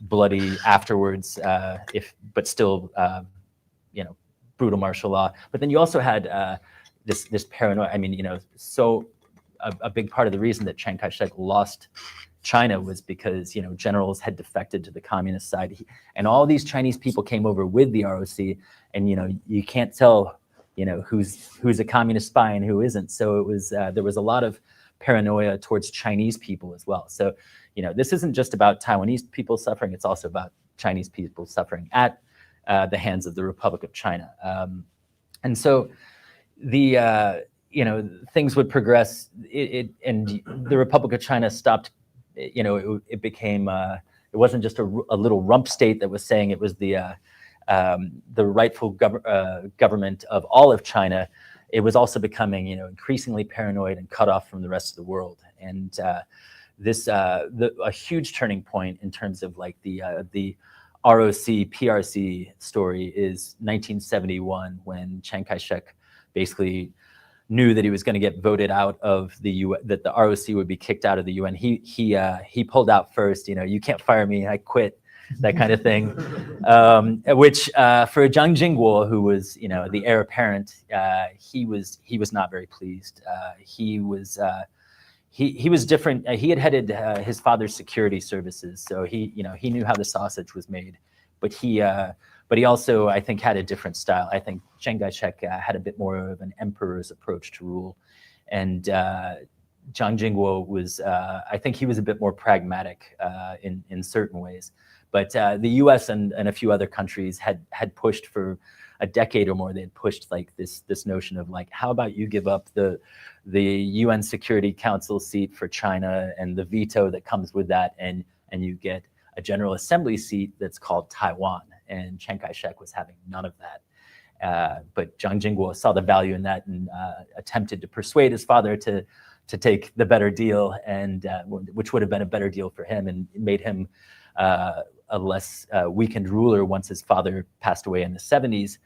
bloody afterwards, but still, brutal martial law. But then you also had this paranoia. I mean, so a big part of the reason that Chiang Kai-shek lost China was because generals had defected to the communist side, and all these Chinese people came over with the ROC, and you can't tell who's a communist spy and who isn't. So it was there was a lot of paranoia towards Chinese people as well. So this isn't just about Taiwanese people suffering; it's also about Chinese people suffering at the hands of the Republic of China. And so the things would progress. And the Republic of China stopped. It became, it wasn't just a little rump state that was saying it was the rightful government of all of China. It was also becoming, increasingly paranoid and cut off from the rest of the world. And a huge turning point in terms of like the ROC PRC story is 1971, when Chiang Kai-shek basically knew that he was going to get voted out of the UN, that the ROC would be kicked out of the UN. He pulled out first. You can't fire me, I quit, that kind of thing. Which for Jiang Jingguo, who was the heir apparent, he was not very pleased. He was different. He had headed his father's security services, so he knew how the sausage was made, but he also, I think, had a different style. I think Chiang Kai-shek had a bit more of an emperor's approach to rule. And Jiang Jingguo was, I think he was a bit more pragmatic in certain ways. But the US and a few other countries had pushed for a decade or more. They had pushed like this notion of like, how about you give up the UN Security Council seat for China and the veto that comes with that, and you get a General Assembly seat that's called Taiwan. And Chiang Kai-shek was having none of that. But Jiang Jingguo saw the value in that and attempted to persuade his father to take the better deal, and which would have been a better deal for him, and made him a less weakened ruler once his father passed away in the 70s.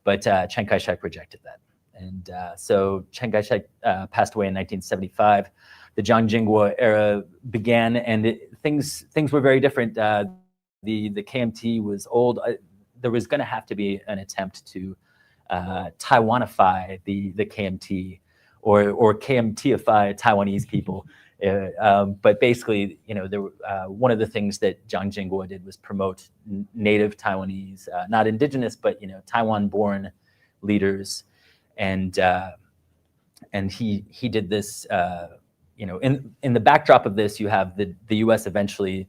But Chiang Kai-shek rejected that. And so Chiang Kai-shek passed away in 1975. The Jiang Jingguo era began, and things were very different. The KMT was old. There was going to have to be an attempt to Taiwanify the KMT, or KMTify Taiwanese people. But basically, one of the things that Jiang Jingguo did was promote native Taiwanese, not indigenous, but Taiwan-born leaders, and he did this. In the backdrop of this, you have the U.S. eventually.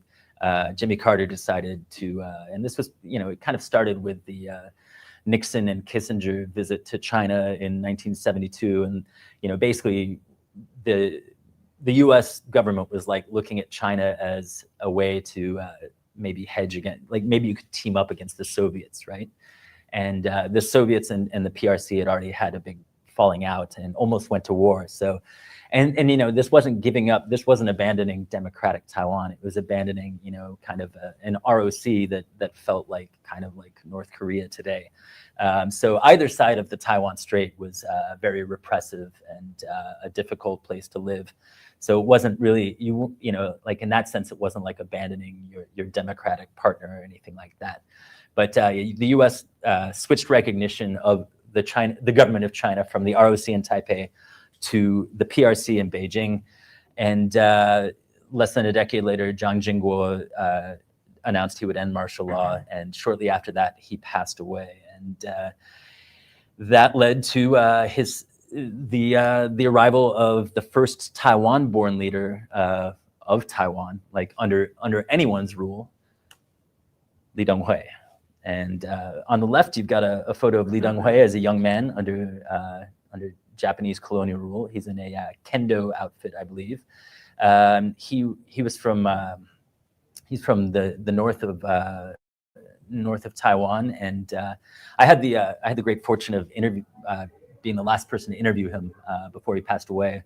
Jimmy Carter decided to, and this was, it kind of started with the Nixon and Kissinger visit to China in 1972, and basically the U.S. government was like looking at China as a way to maybe hedge against, like maybe you could team up against the Soviets, right? And the Soviets and the PRC had already had a big falling out and almost went to war. So. And this wasn't giving up. This wasn't abandoning democratic Taiwan. It was abandoning, kind of an ROC that felt like kind of like North Korea today. So either side of the Taiwan Strait was very repressive and a difficult place to live. So it wasn't really like in that sense, it wasn't like abandoning your democratic partner or anything like that. But the U.S. Switched recognition of the government of China from the ROC in Taipei to the PRC in Beijing. And less than a decade later, Jiang Jingguo announced he would end martial law, and shortly after that, he passed away. And that led to the arrival of the first Taiwan-born leader of Taiwan, like under anyone's rule, Li Donghui. And on the left, you've got a photo of Li Donghui as a young man under Japanese colonial rule. He's in a kendo outfit, I believe. He was from he's from the north of Taiwan, and I had the great fortune of being the last person to interview him before he passed away.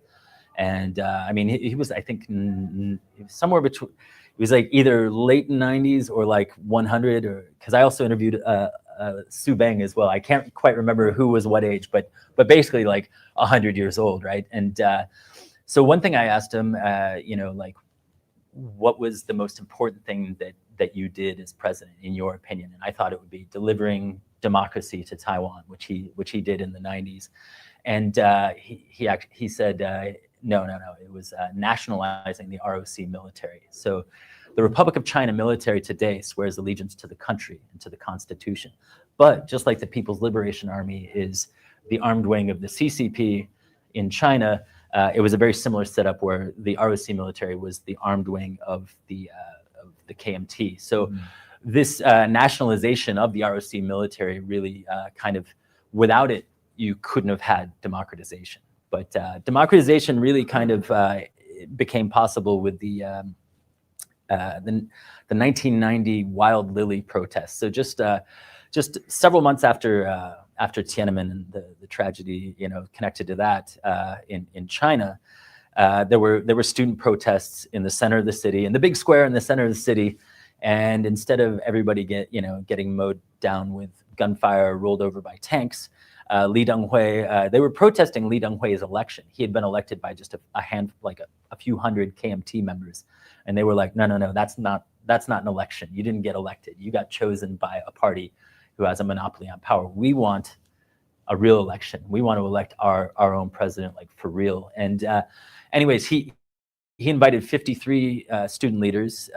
And I mean, he was, I think, he was somewhere between. He was like either late 90s or like 100, or because I also interviewed Su Beng as well. I can't quite remember who was what age, but basically like 100 years old, right? And so one thing I asked him, like, what was the most important thing that you did as president, in your opinion? And I thought it would be delivering democracy to Taiwan, which he did in the 90s. And he said, no, it was nationalizing the ROC military. So the Republic of China military today swears allegiance to the country and to the Constitution. But just like the People's Liberation Army is the armed wing of the CCP in China, it was a very similar setup where the ROC military was the armed wing of the KMT. So this nationalization of the ROC military really kind of, without it, you couldn't have had democratization. But democratization really kind of became possible with the 1990 Wild Lily protests. So just several months after Tiananmen and the tragedy, connected to that in China, there were student protests in the center of the city, in the big square in the center of the city, and instead of everybody getting mowed down with gunfire, rolled over by tanks, Li Denghui, they were protesting Li Denghui's election. He had been elected by just a few hundred KMT members, and they were like, no, that's not an election. You didn't get elected. You got chosen by a party who has a monopoly on power. We want a real election. We want to elect our own president, like for real. And anyways, he invited 53 student leaders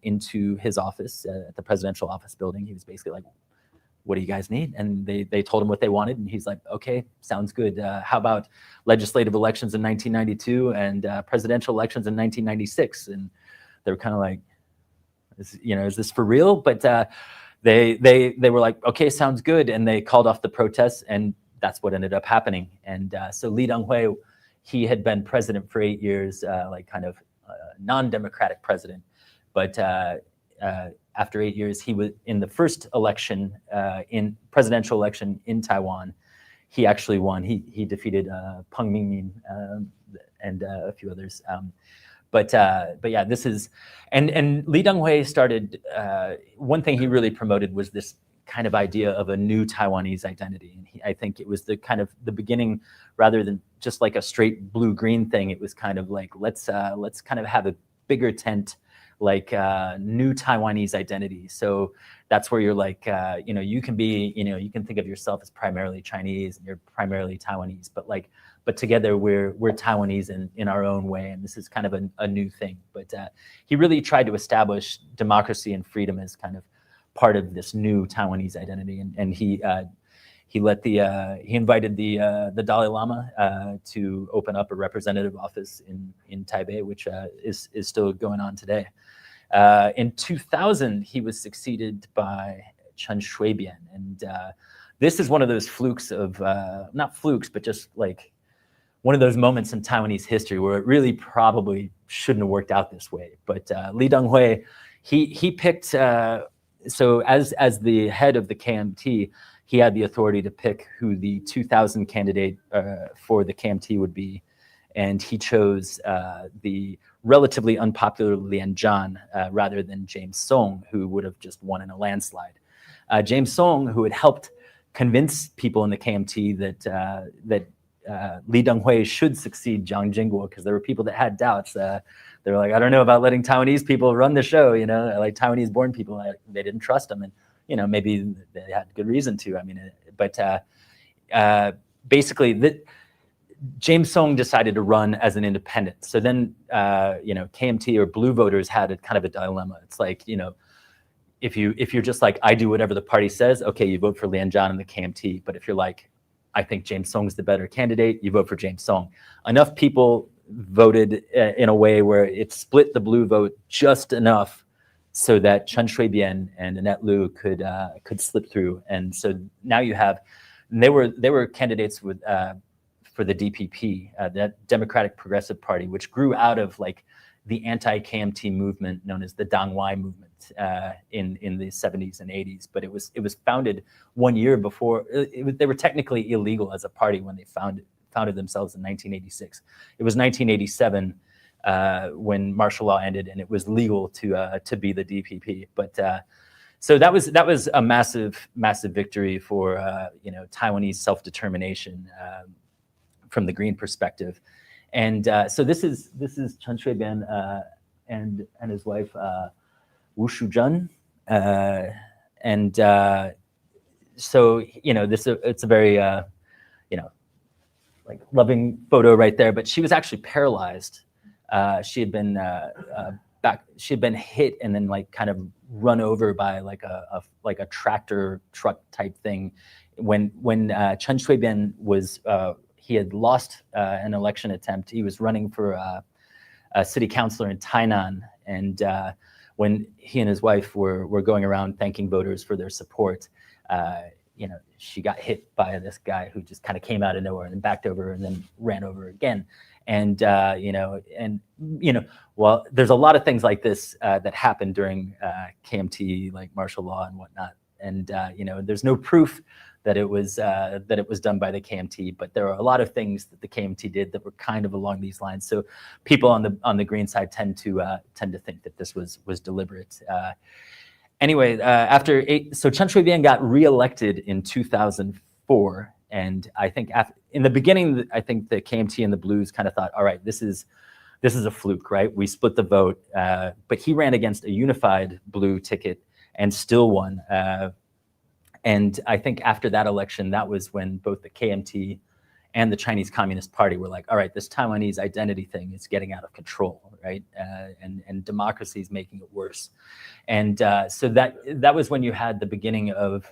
into his office at the presidential office building. He was basically like, what do you guys need? And they told him what they wanted, and he's like, okay, sounds good. How about legislative elections in 1992 and presidential elections in 1996? And they were kind of like, is this for real? But they were like, okay, sounds good. And they called off the protests, and that's what ended up happening. And so Li Denghui, he had been president for 8 years, like kind of non-democratic president. But after 8 years, he was in the first election, in presidential election in Taiwan. He actually won. He defeated Peng Mingmin and a few others. But yeah, this is, and Li Denghui started, one thing he really promoted was this kind of idea of a new Taiwanese identity. And I think it was the kind of the beginning, rather than just like a straight blue-green thing. It was kind of like, let's kind of have a bigger tent, like new Taiwanese identity. So that's where you're like, you can be, you can think of yourself as primarily Chinese and you're primarily Taiwanese, but together we're Taiwanese in our own way. And this is kind of a new thing. But he really tried to establish democracy and freedom as kind of part of this new Taiwanese identity. And he invited the Dalai Lama to open up a representative office in Taipei, which is still going on today. In 2000, he was succeeded by Chen Shui-bian. And this is one of those flukes of, not flukes, but just like one of those moments in Taiwanese history where it really probably shouldn't have worked out this way. But Li Denghui, he picked, so as the head of the KMT, he had the authority to pick who the 2000 candidate for the KMT would be. And he chose the relatively unpopular Lian Zhan rather than James Song, who would have just won in a landslide. James Song, who had helped convince people in the KMT that Li Denghui should succeed Jiang Jingguo, because there were people that had doubts. They were like, I don't know about letting Taiwanese people run the show, like Taiwanese-born people. They didn't trust him, and maybe they had good reason to. I mean, but basically, James Song decided to run as an independent. So then, KMT or blue voters had a kind of a dilemma. It's like, if you're just like, I do whatever the party says, okay, you vote for Lian Zhan and the KMT. But if you're like, I think James Song's the better candidate, you vote for James Song. Enough people voted in a way where it split the blue vote just enough so that Chen Shui-bian and Annette Lu could slip through. And so now you have, and they were candidates with for the DPP, that Democratic Progressive Party, which grew out of like the anti-KMT movement known as the Dangwai movement in the 70s and 80s. But it was founded 1 year before. They were technically illegal as a party when they founded themselves in 1986. It was 1987 when martial law ended, and it was legal to be the DPP. But so that was a massive victory for Taiwanese self-determination from the Green perspective. And so this is Chen Shui-bian and his wife Wu Shuzhen, and so it's a very like loving photo right there. But she was actually paralyzed. She had been hit and then like kind of run over by like a tractor truck type thing when Chen Shui-bian was. He had lost an election attempt. He was running for a city councilor in Tainan, and when he and his wife were going around thanking voters for their support, she got hit by this guy who just kind of came out of nowhere and then backed over and then ran over again. And well, there's a lot of things like this that happened during KMT, like martial law and whatnot. And there's no proof that it was done by the KMT, but there are a lot of things that the KMT did that were kind of along these lines. So people on the Green side tend to think that this was deliberate. Anyway, so Chen Shui-bian got reelected in 2004, and I think in the beginning, I think the KMT and the Blues kind of thought, all right, this is a fluke, right? We split the vote, but he ran against a unified Blue ticket and still won. And I think after that election, that was when both the KMT and the Chinese Communist Party were like, all right, this Taiwanese identity thing is getting out of control, right? And democracy is making it worse. And so that was when you had the beginning of,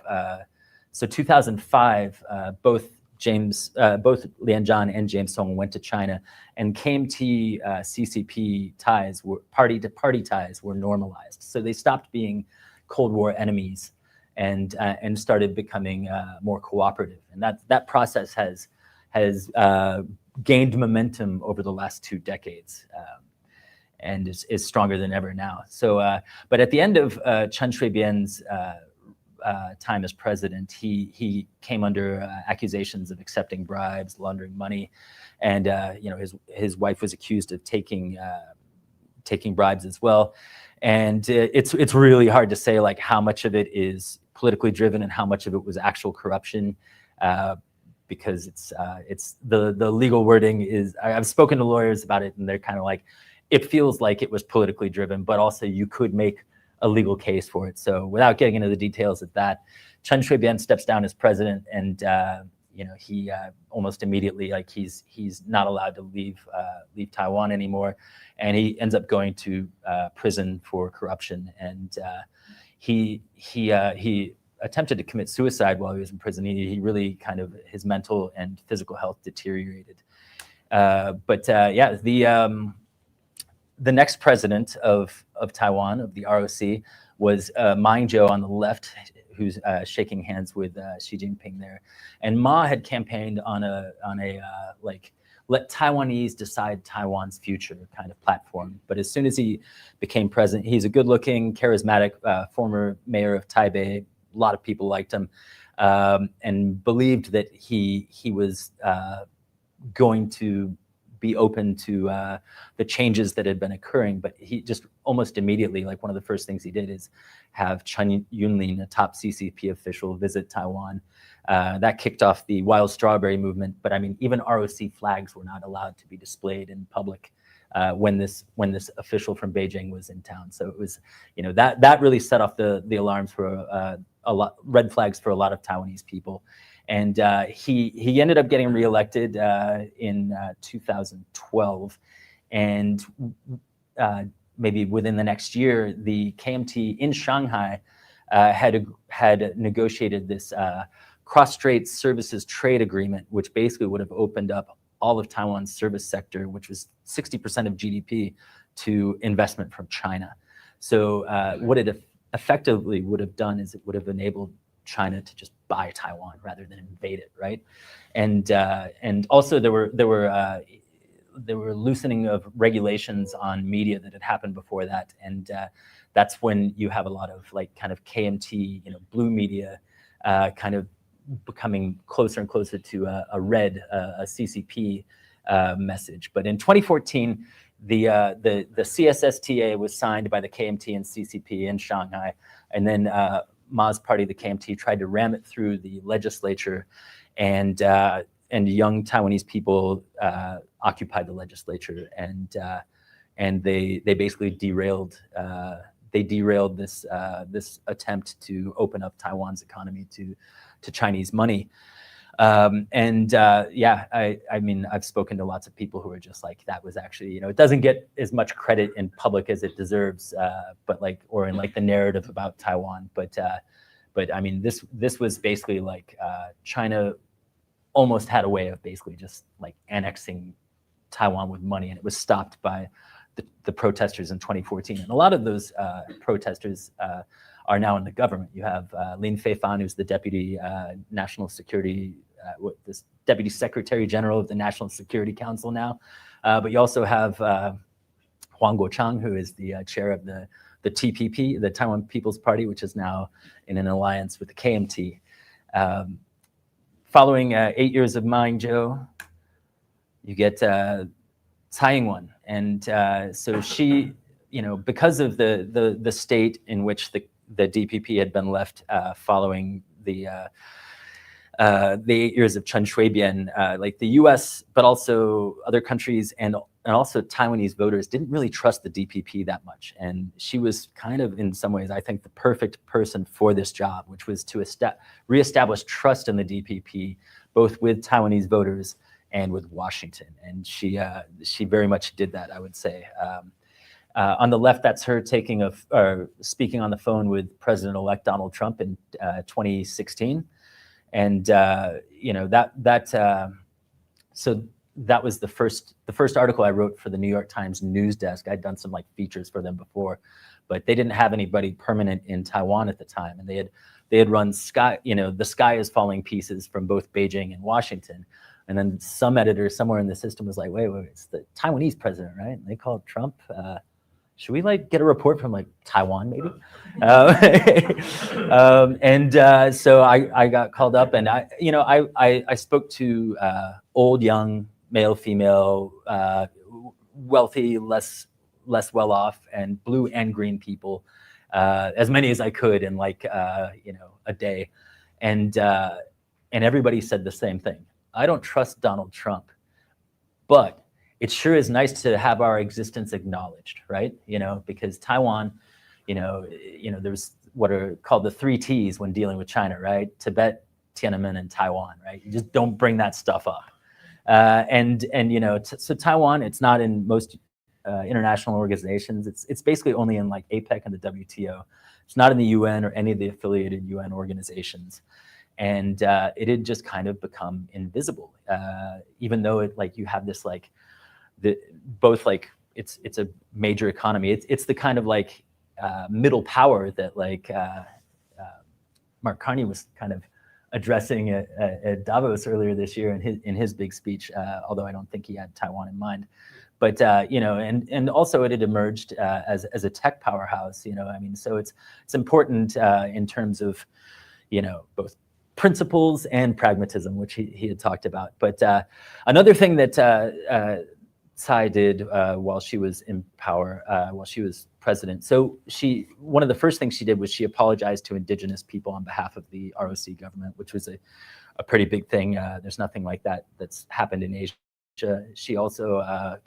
so 2005, both Lian Zhan and James Song went to China, and KMT CCP ties party-to-party ties were normalized. So they stopped being Cold War enemies and started becoming more cooperative. And that process has gained momentum over the last 2 decades, and is stronger than ever now. So, but at the end of Chen Shui-bian's time as president, he came under accusations of accepting bribes, laundering money, and his wife was accused of taking bribes as well. And it's really hard to say like how much of it is politically driven and how much of it was actual corruption, because it's the legal wording is. I've spoken to lawyers about it, and they're kind of like, it feels like it was politically driven, but also you could make a legal case for it. So without getting into the details of that, Chen Shui-bian steps down as president, and he almost immediately, like he's not allowed to leave Taiwan anymore, and he ends up going to prison for corruption. And he attempted to commit suicide while he was in prison. He really kind of, his mental and physical health deteriorated. The next president of Taiwan, of the ROC, was Ma Ying-jeou on the left, who's shaking hands with Xi Jinping there. And Ma had campaigned on a like, let Taiwanese decide Taiwan's future kind of platform. But as soon as he became president, he's a good-looking, charismatic former mayor of Taipei. A lot of people liked him, and believed that he was going to be open to the changes that had been occurring. But he just almost immediately, like one of the first things he did is have Chen Yunlin, a top CCP official, visit Taiwan. That kicked off the Wild Strawberry movement. But I mean, even ROC flags were not allowed to be displayed in public when this official from Beijing was in town. So it was, that really set off the alarms for red flags for a lot of Taiwanese people. And he ended up getting reelected in 2012, and maybe within the next year, the KMT in Shanghai had negotiated this cross-strait services trade agreement, which basically would have opened up all of Taiwan's service sector, which was 60% of GDP, to investment from China. So what it effectively would have done is it would have enabled China to just buy Taiwan rather than invade it, right? And also there were loosening of regulations on media that had happened before that, and that's when you have a lot of like kind of KMT, blue media, kind of becoming closer and closer to a red, a CCP message. But in 2014, the CSSTA was signed by the KMT and CCP in Shanghai, and then Ma's party, the KMT, tried to ram it through the legislature, and young Taiwanese people occupied the legislature, and they basically derailed this attempt to open up Taiwan's economy to Chinese money. I mean, I've spoken to lots of people who are just like, that was actually, it doesn't get as much credit in public as it deserves, but like, or in like the narrative about Taiwan. But I mean, this was basically like China almost had a way of basically just like annexing Taiwan with money, and it was stopped by the protesters in 2014. And a lot of those protesters are now in the government. You have Lin Feifan, who's the deputy national security, this deputy secretary general of the National Security Council now. But you also have Huang Guochang, who is the chair of the TPP, the Taiwan People's Party, which is now in an alliance with the KMT. Following 8 years of Ma Ying-jeou, you get Tsai Ing-wen, and so she, because of the state in which the DPP had been left following the 8 years of Chen Shui-bian, like the U.S., but also other countries and also Taiwanese voters didn't really trust the DPP that much. And she was kind of, in some ways, I think, the perfect person for this job, which was to reestablish trust in the DPP, both with Taiwanese voters and with Washington. And she very much did that, I would say. On the left, that's her speaking on the phone with President-elect Donald Trump in 2016. And so that was the first article I wrote for the New York Times news desk. I'd done some like features for them before, but they didn't have anybody permanent in Taiwan at the time, and they had run the sky is falling pieces from both Beijing and Washington. And then some editor somewhere in the system was like, wait, it's the Taiwanese president, right? And they called Trump. Should we like get a report from like Taiwan maybe? So I got called up, and I spoke to old, young, male, female, wealthy, less well off, and blue and green people, as many as I could in like a day, and everybody said the same thing. I don't trust Donald Trump, but it sure is nice to have our existence acknowledged, right? Because Taiwan, there's what are called the 3 T's when dealing with China, right? Tibet, Tiananmen, and Taiwan, right? You just don't bring that stuff up. So Taiwan, it's not in most international organizations. It's basically only in like APEC and the WTO. It's not in the UN or any of the affiliated UN organizations. And it had just kind of become invisible, even though you have this like, both like it's a major economy. It's the kind of like middle power that like Mark Carney was kind of addressing at Davos earlier this year in his big speech. Although I don't think he had Taiwan in mind, but and also it had emerged as a tech powerhouse. I mean, so it's important in terms of both principles and pragmatism, which he had talked about. But another thing that Tsai did while she was in power, while she was president. So one of the first things she did was she apologized to indigenous people on behalf of the ROC government, which was a pretty big thing. There's nothing like that that's happened in Asia. She also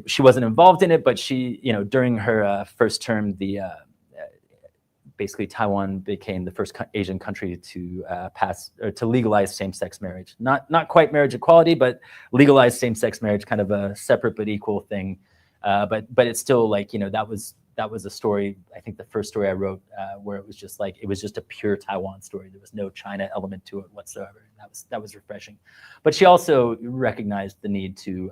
she wasn't involved in it, but she, during her first term, basically Taiwan became the first Asian country to pass or to legalize same-sex marriage. Not quite marriage equality, but legalized same-sex marriage, kind of a separate but equal thing. But it's still like, that was a story. I think the first story I wrote where it was just a pure Taiwan story. There was no China element to it whatsoever. That was refreshing. But she also recognized the need to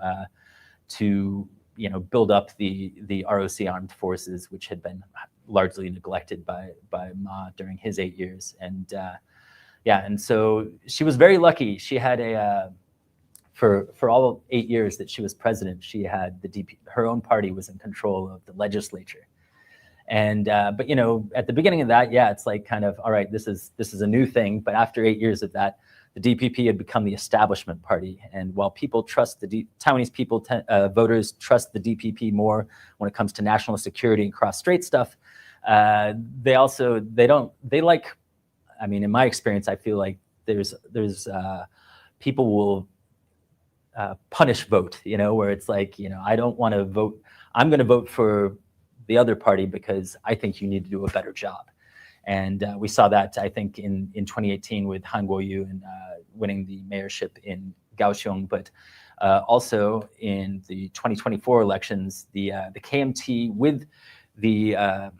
build up the ROC armed forces, which had been largely neglected by Ma during his 8 years. And and so she was very lucky. She had a for all 8 years that she was president, she had her own party was in control of the legislature. And but you know, at the beginning of that, yeah, it's like kind of, all right, this is a new thing. But after 8 years of that, the DPP had become the establishment party. And while people trust Taiwanese people, voters trust the DPP more when it comes to national security and cross-strait stuff, they like, I mean, in my experience, I feel like there's people will punish vote, you know, where it's like, you know, I don't want to vote, I'm going to vote for the other party because I think you need to do a better job. And we saw that, I think, in 2018 with Han Kuo-yu and winning the mayorship in Kaohsiung, but also in the 2024 elections, the KMT with the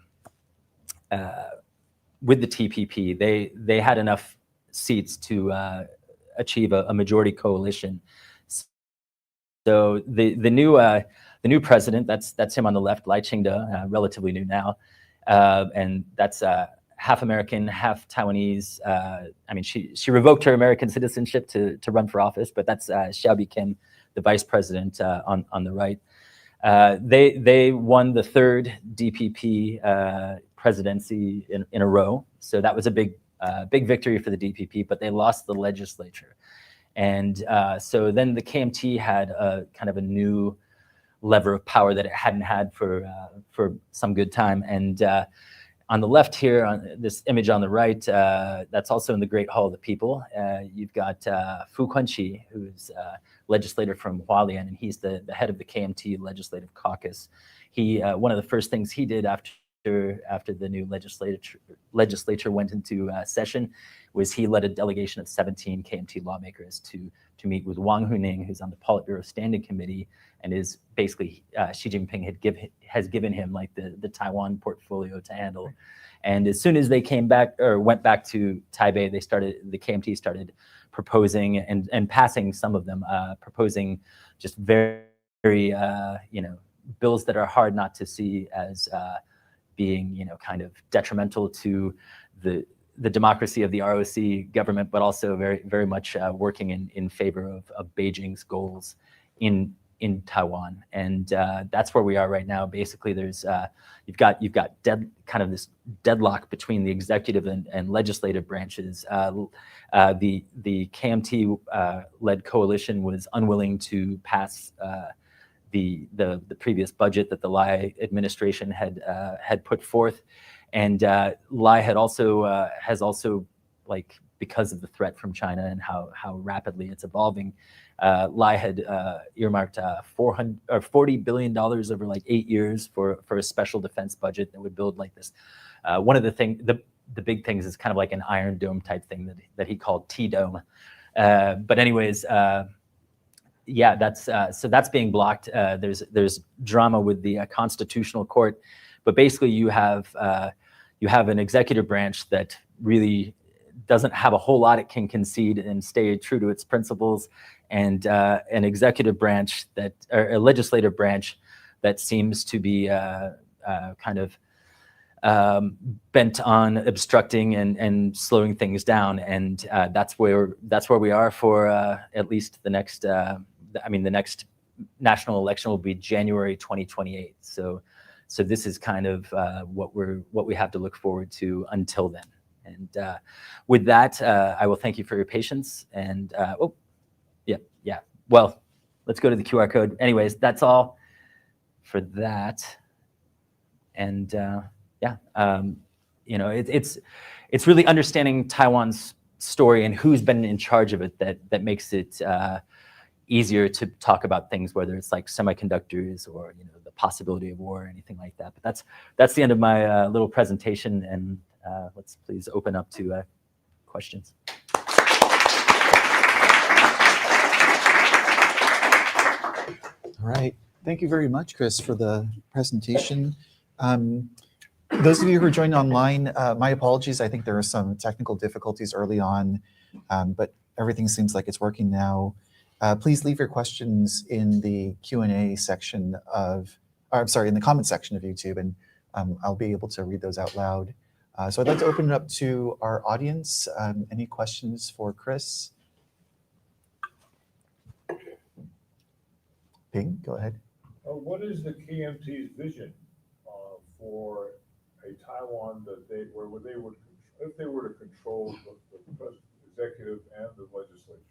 TPP, they had enough seats to achieve a majority coalition. So the new president, that's him on the left, Lai Ching-te, relatively new now, and that's half American, half Taiwanese. I mean, she revoked her American citizenship to run for office, but that's Xiaobi Kim, the vice president on the right. They won the third DPP presidency in a row, so that was a big victory for the DPP, but they lost the legislature. And so then the KMT had a kind of a new lever of power that it hadn't had for some good time. And on the left here, on this image on the right, that's also in the Great Hall of the People. You've got Fu Quanqi, who's a legislator from Hualien, and he's the head of the KMT Legislative Caucus. He one of the first things he did after the new legislature went into session was he led a delegation of 17 KMT lawmakers to meet with Wang Huning, who's on the Politburo Standing Committee, and is basically Xi Jinping has given him like the Taiwan portfolio to handle. And as soon as they came back or went back to Taipei, the KMT started proposing and passing, some of them proposing just very you know, bills that are hard not to see as being, you know, kind of detrimental to the democracy of the ROC government, but also very, very much working in favor of Beijing's goals in Taiwan. And that's where we are right now. Basically, there's you've got kind of this deadlock between the executive and legislative branches. The KMT led coalition was unwilling to pass the previous budget that the Lai administration had put forth, and Lai has also, like, because of the threat from China and how rapidly it's evolving, Lai had earmarked $40 billion over like 8 years for a special defense budget that would build like this. One of the big things is kind of like an Iron Dome type thing that he called T-Dome. But anyways. Yeah, that's being blocked. There's drama with the Constitutional Court, but basically you have an executive branch that really doesn't have a whole lot it can concede and stay true to its principles, and an executive branch or a legislative branch that seems to be kind of bent on obstructing and slowing things down, and that's where we are for at least the next. I mean, the next national election will be January 2028. So this is kind of what we have to look forward to until then. And with that, I will thank you for your patience. And yeah. Well, let's go to the QR code. Anyways, that's all for that. And you know, it's really understanding Taiwan's story and who's been in charge of it that makes it easier to talk about things, whether it's like semiconductors or, you know, the possibility of war or anything like that. But that's the end of my little presentation, and let's please open up to questions. All right. Thank you very much, Chris, for the presentation. Those of you who are joining online, my apologies. I think there are some technical difficulties early on, but everything seems like it's working now. Please leave your questions in the Q&A section in the comment section of YouTube, and I'll be able to read those out loud. So I'd like to open it up to our audience. Any questions for Chris? Ping, go ahead. What is the KMT's vision for a Taiwan that they would, if they were to control the executive and the legislature?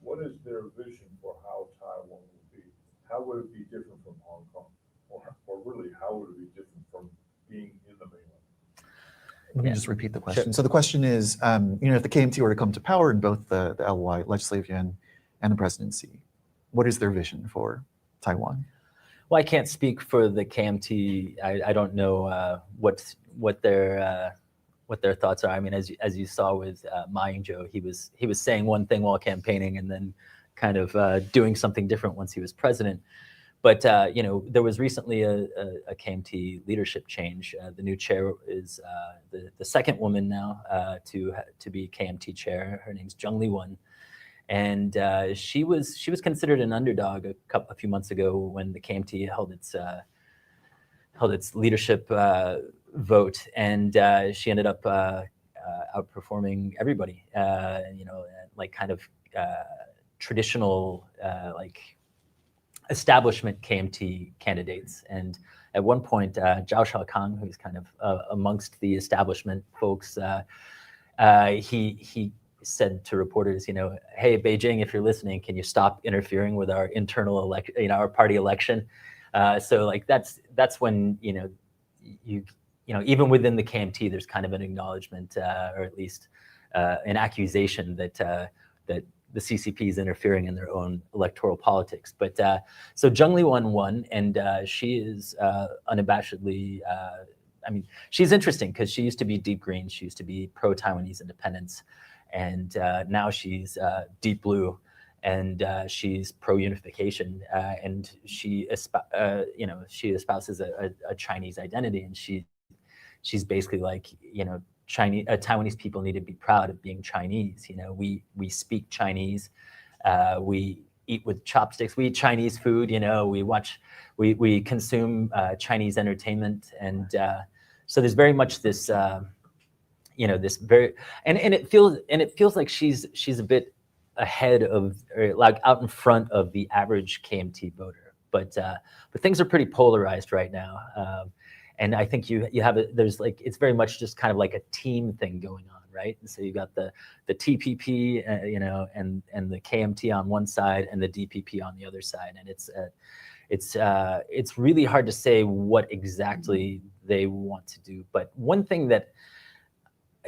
What is their vision for how Taiwan would be? How would it be different from Hong Kong, or really, how would it be different from being in the mainland? Let me just repeat the question. Sure. So the question is, if the KMT were to come to power in both the LY, legislative yuan, and the presidency, what is their vision for Taiwan? Well, I can't speak for the KMT. I don't know what their thoughts are. I mean, as you saw with Ma Ying-jeou, he was saying one thing while campaigning and then kind of doing something different once he was president. But there was recently a KMT leadership change. The new chair is the second woman now to be KMT chair. Her name's Zheng Liwen. And she was considered an underdog a few months ago when the KMT held its leadership vote, and she ended up outperforming everybody. Like kind of traditional establishment KMT candidates. And at one point, Zhao Shaokang, who's kind of amongst the establishment folks, he said to reporters, hey, Beijing, if you're listening, can you stop interfering with our internal election, our party election? So like that's when even within the KMT, there's kind of an acknowledgement, or at least an accusation that the CCP is interfering in their own electoral politics. But so Zheng Liwen won, and she is unabashedly. She's interesting because she used to be deep green. She used to be pro-Taiwanese independence. And now she's deep blue, and she's pro-unification, and she espouses a Chinese identity, and she's basically like, Taiwanese people need to be proud of being Chinese. We speak Chinese, we eat with chopsticks, we eat Chinese food. We consume Chinese entertainment, and so there's very much this. This very, and it feels like she's a bit ahead of, or like out in front of the average KMT voter. But things are pretty polarized right now, and I think you have there's like, it's very much just kind of like a team thing going on, right? And so you got the TPP, and the KMT on one side and the DPP on the other side, and it's really hard to say what exactly they want to do. But one thing that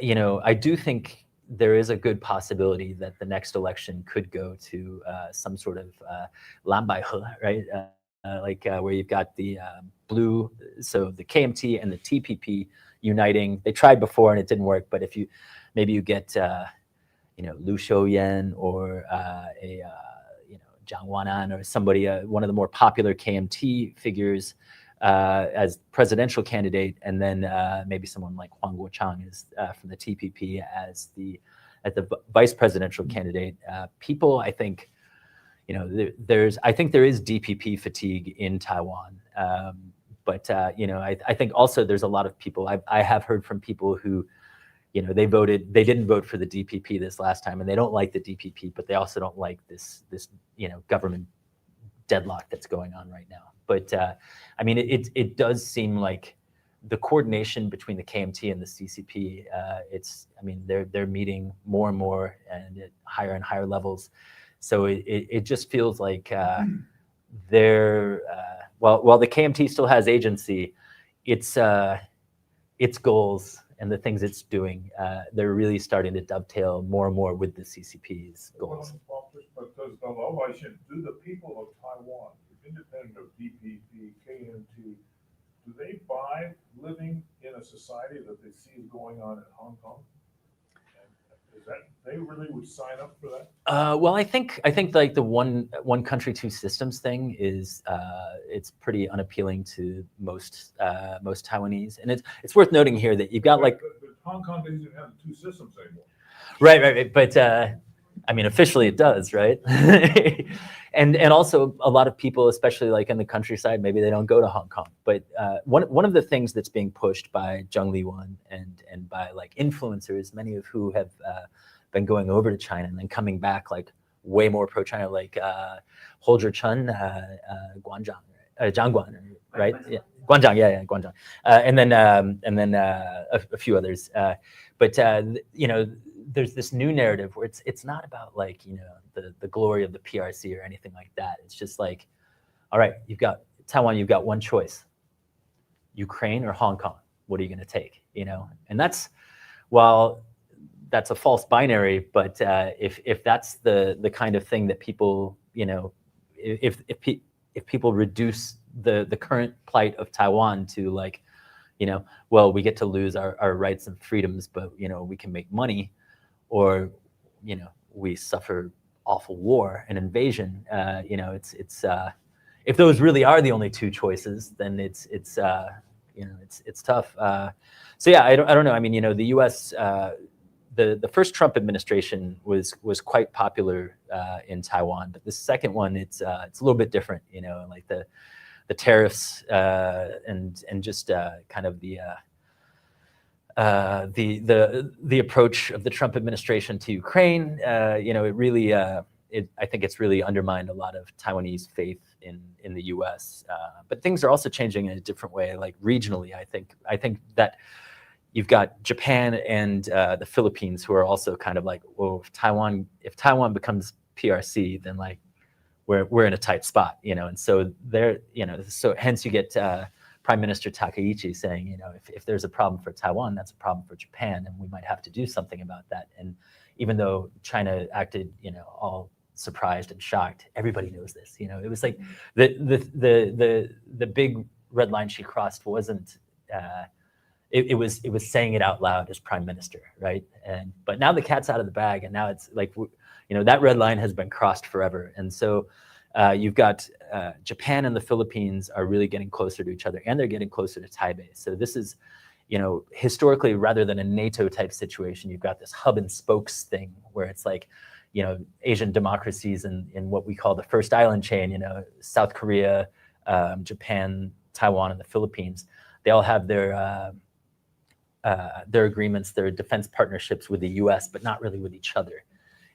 I do think there is a good possibility that the next election could go to some sort of Lambai-he, right? Where you've got the blue, so the KMT and the TPP uniting. They tried before and it didn't work, but if you get Lu Shouyan or Zhang Wanan or somebody, one of the more popular KMT figures, as presidential candidate, and then maybe someone like Huang Guochang is from the TPP as the vice presidential candidate. People, I think, there is DPP fatigue in Taiwan, but I think also there's a lot of people. I have heard from people who, they didn't vote for the DPP this last time, and they don't like the DPP, but they also don't like this government deadlock that's going on right now. But it does seem like the coordination between the KMT and the CCP, they're meeting more and more and at higher and higher levels. So it just feels like while the KMT still has agency, its goals and the things it's doing, they're really starting to dovetail more and more with the CCP's goals. But do the people of Taiwan, independent of DPP, KMT, do they buy living in a society that they see is going on in Hong Kong? And is that they really would sign up for that? Well, I think like the one country, two systems thing is it's pretty unappealing to most Taiwanese, and it's worth noting here that you've got but Hong Kong doesn't have two systems anymore. Right. But officially it does, right? and also a lot of people, especially like in the countryside, maybe they don't go to Hong Kong. But one of the things that's being pushed by Zheng Liwen and by like influencers, many of who have been going over to China and then coming back like way more pro-China, like Holger Chun, Guanzhang, Zhang Guan, right? Yeah, Guanzhang, yeah, Guanzhang, and then a few others. But you know, there's this new narrative where it's not about like, you know, the glory of the PRC or anything like that. It's just like, all right, you've got Taiwan, you've got one choice: Ukraine or Hong Kong. What are you going to take? You know, and that's, well, that's a false binary. But if that's the kind of thing that people, you know, if people reduce the current plight of Taiwan to like, you know, well, we get to lose our rights and freedoms, but you know, we can make money, or you know, we suffer awful war and invasion. You know, it's if those really are the only two choices, then it's you know, it's tough. So yeah, I don't know. I mean, you know, the U.S. The first Trump administration was quite popular in Taiwan, but the second one, it's a little bit different. You know, like the tariffs and just kind of the approach of the Trump administration to Ukraine. You know, it really I think it's really undermined a lot of Taiwanese faith in the U.S. But things are also changing in a different way, like regionally. I think that you've got Japan and the Philippines, who are also kind of like, well, if Taiwan becomes PRC, then like we're in a tight spot, you know. And so there, you know, so hence you get Prime Minister Takaichi saying, you know, if there's a problem for Taiwan, that's a problem for Japan, and we might have to do something about that. And even though China acted, you know, all surprised and shocked, everybody knows this. You know, it was like the big red line she crossed wasn't. It was saying it out loud as prime minister, right? But now the cat's out of the bag, and now it's like, you know, that red line has been crossed forever. And so you've got Japan and the Philippines are really getting closer to each other, and they're getting closer to Taipei. So this is, you know, historically, rather than a NATO type situation, you've got this hub and spokes thing where it's like, you know, Asian democracies in what we call the first island chain, you know, South Korea, Japan, Taiwan, and the Philippines. They all have their agreements, their defense partnerships with the U.S., but not really with each other.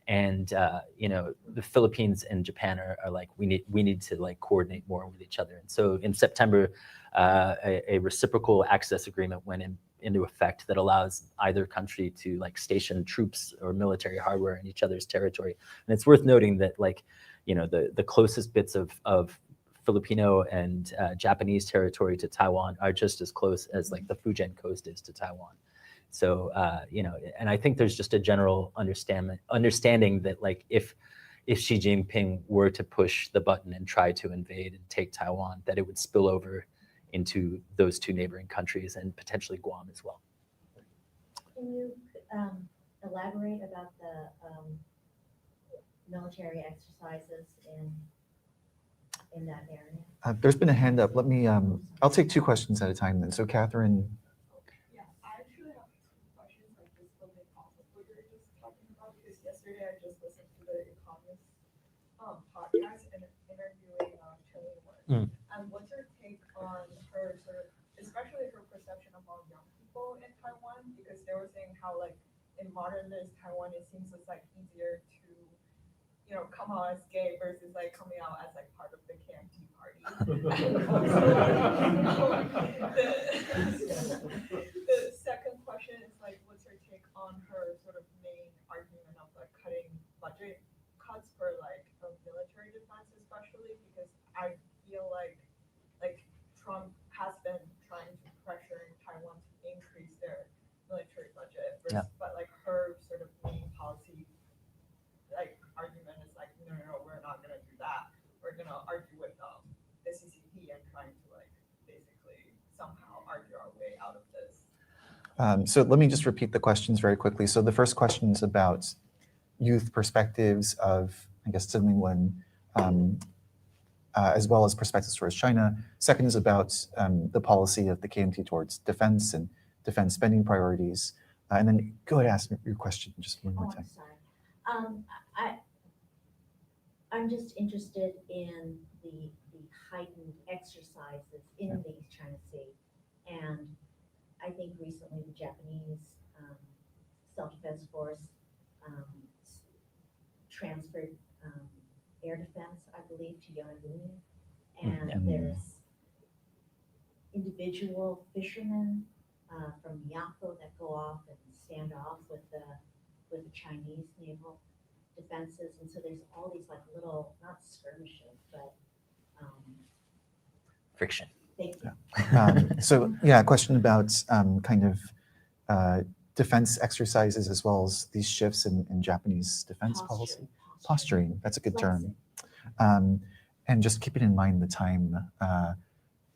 And you know, the Philippines and Japan are like, we need to like coordinate more with each other. And so in September, a reciprocal access agreement went into effect that allows either country to like station troops or military hardware in each other's territory. And it's worth noting that, like, you know, the closest bits of Filipino and Japanese territory to Taiwan are just as close as like the Fujian coast is to Taiwan. So you know, and I think there's just a general understanding that like if Xi Jinping were to push the button and try to invade and take Taiwan, that it would spill over into those two neighboring countries and potentially Guam as well. Can you elaborate about the military exercises in that area? There's been a hand up. Let me, I'll take two questions at a time then. So Catherine. Yeah, I actually have two questions. Like this building off of what you were just talking about, because yesterday I just listened to the Economist podcast and interviewing Tungning. And what's your take on her sort of, especially her perception among young people in Taiwan? Because they were saying how like in modernist Taiwan, it seems it's like easier to, you know, come out as gay versus like coming out as like part of the KMT party. The second question is like, what's her take on her sort of main argument of like cutting budget cuts for like military defense, especially because I feel like Trump has been trying to pressure Taiwan to increase their military budget, versus, but like her sort of main policy like argument is like, no, we're not gonna do that. We're gonna argue with the CCP and trying to like basically somehow argue our way out of this. So let me just repeat the questions very quickly. So the first question is about youth perspectives of, I guess, Tungning, as well as perspectives towards China. Second is about the policy of the KMT towards defense and defense spending priorities. And then go ahead and ask your question just one more time. I'm sorry. I'm just interested in the heightened exercises in the East China Sea. And I think recently the Japanese self-defense force transferred air defense, I believe, to Yangon. And Yeah. there's individual fishermen from Miyako that go off and stand off with the Chinese naval defenses. And so there's all these like little, not skirmishes, but Friction. thank you. So yeah, a question about kind of defense exercises as well as these shifts in Japanese defense policy. Posturing, that's a good term. And just keeping in mind the time,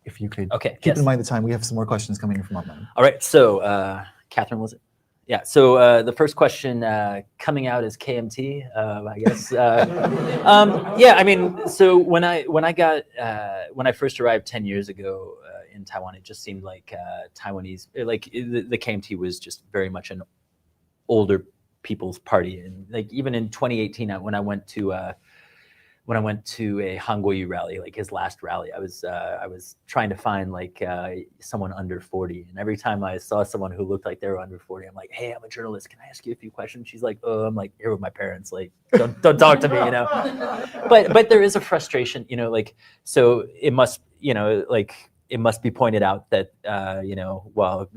if you could keep in mind the time, we have some more questions coming in from online. All right, so Catherine, was it? Yeah, so the first question coming out is KMT, I guess. Yeah, I mean, so when I first arrived 10 years ago in Taiwan, it just seemed like Taiwanese, like the KMT was just very much an older people's party, and like even in 2018, when I went to a Hanguoyu rally, like his last rally, I was trying to find like someone under 40, and every time I saw someone who looked like they were under 40, I'm like, hey, I'm a journalist, can I ask you a few questions? She's like, oh, I'm like here with my parents, like don't talk to me, you know. But there is a frustration, you know, like, so it must, you know, like it must be pointed out that you know, while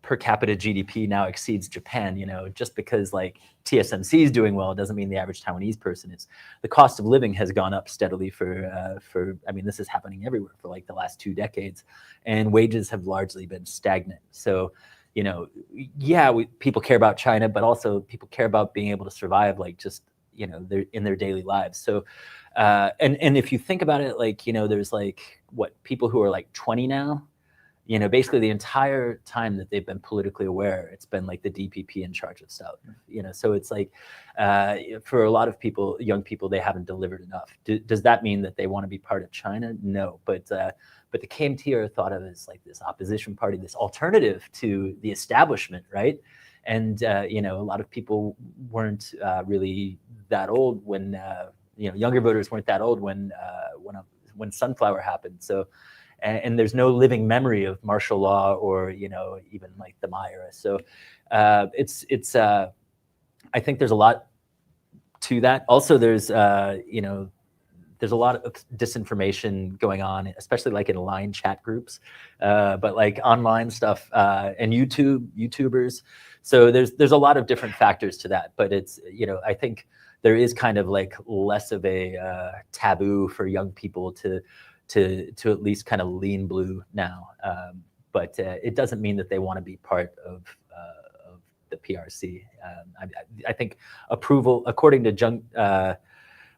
per capita GDP now exceeds Japan, you know, just because like TSMC is doing well doesn't mean the average Taiwanese person is. The cost of living has gone up steadily for I mean, this is happening everywhere for like the last 2 decades, and wages have largely been stagnant. So, you know, yeah, people care about China, but also people care about being able to survive, like just, you know, in their daily lives. So, and if you think about it, like, you know, there's like people who are like 20 now, you know, basically the entire time that they've been politically aware, it's been like the DPP in charge of stuff, you know. So it's like, for a lot of people, young people, they haven't delivered enough. Does that mean that they want to be part of China? No, but the KMT are thought of as like this opposition party, this alternative to the establishment, right? And you know, a lot of people weren't really that old when, you know, younger voters weren't that old when Sunflower happened. So. And there's no living memory of martial law or, you know, even like the Ma era. So it's I think there's a lot to that. Also, there's you know, there's a lot of disinformation going on, especially like in line chat groups, but like online stuff and YouTubers. So there's a lot of different factors to that. But it's, you know, I think there is kind of like less of a taboo for young people to at least kind of lean blue now, but it doesn't mean that they want to be part of the PRC. I think approval, according to the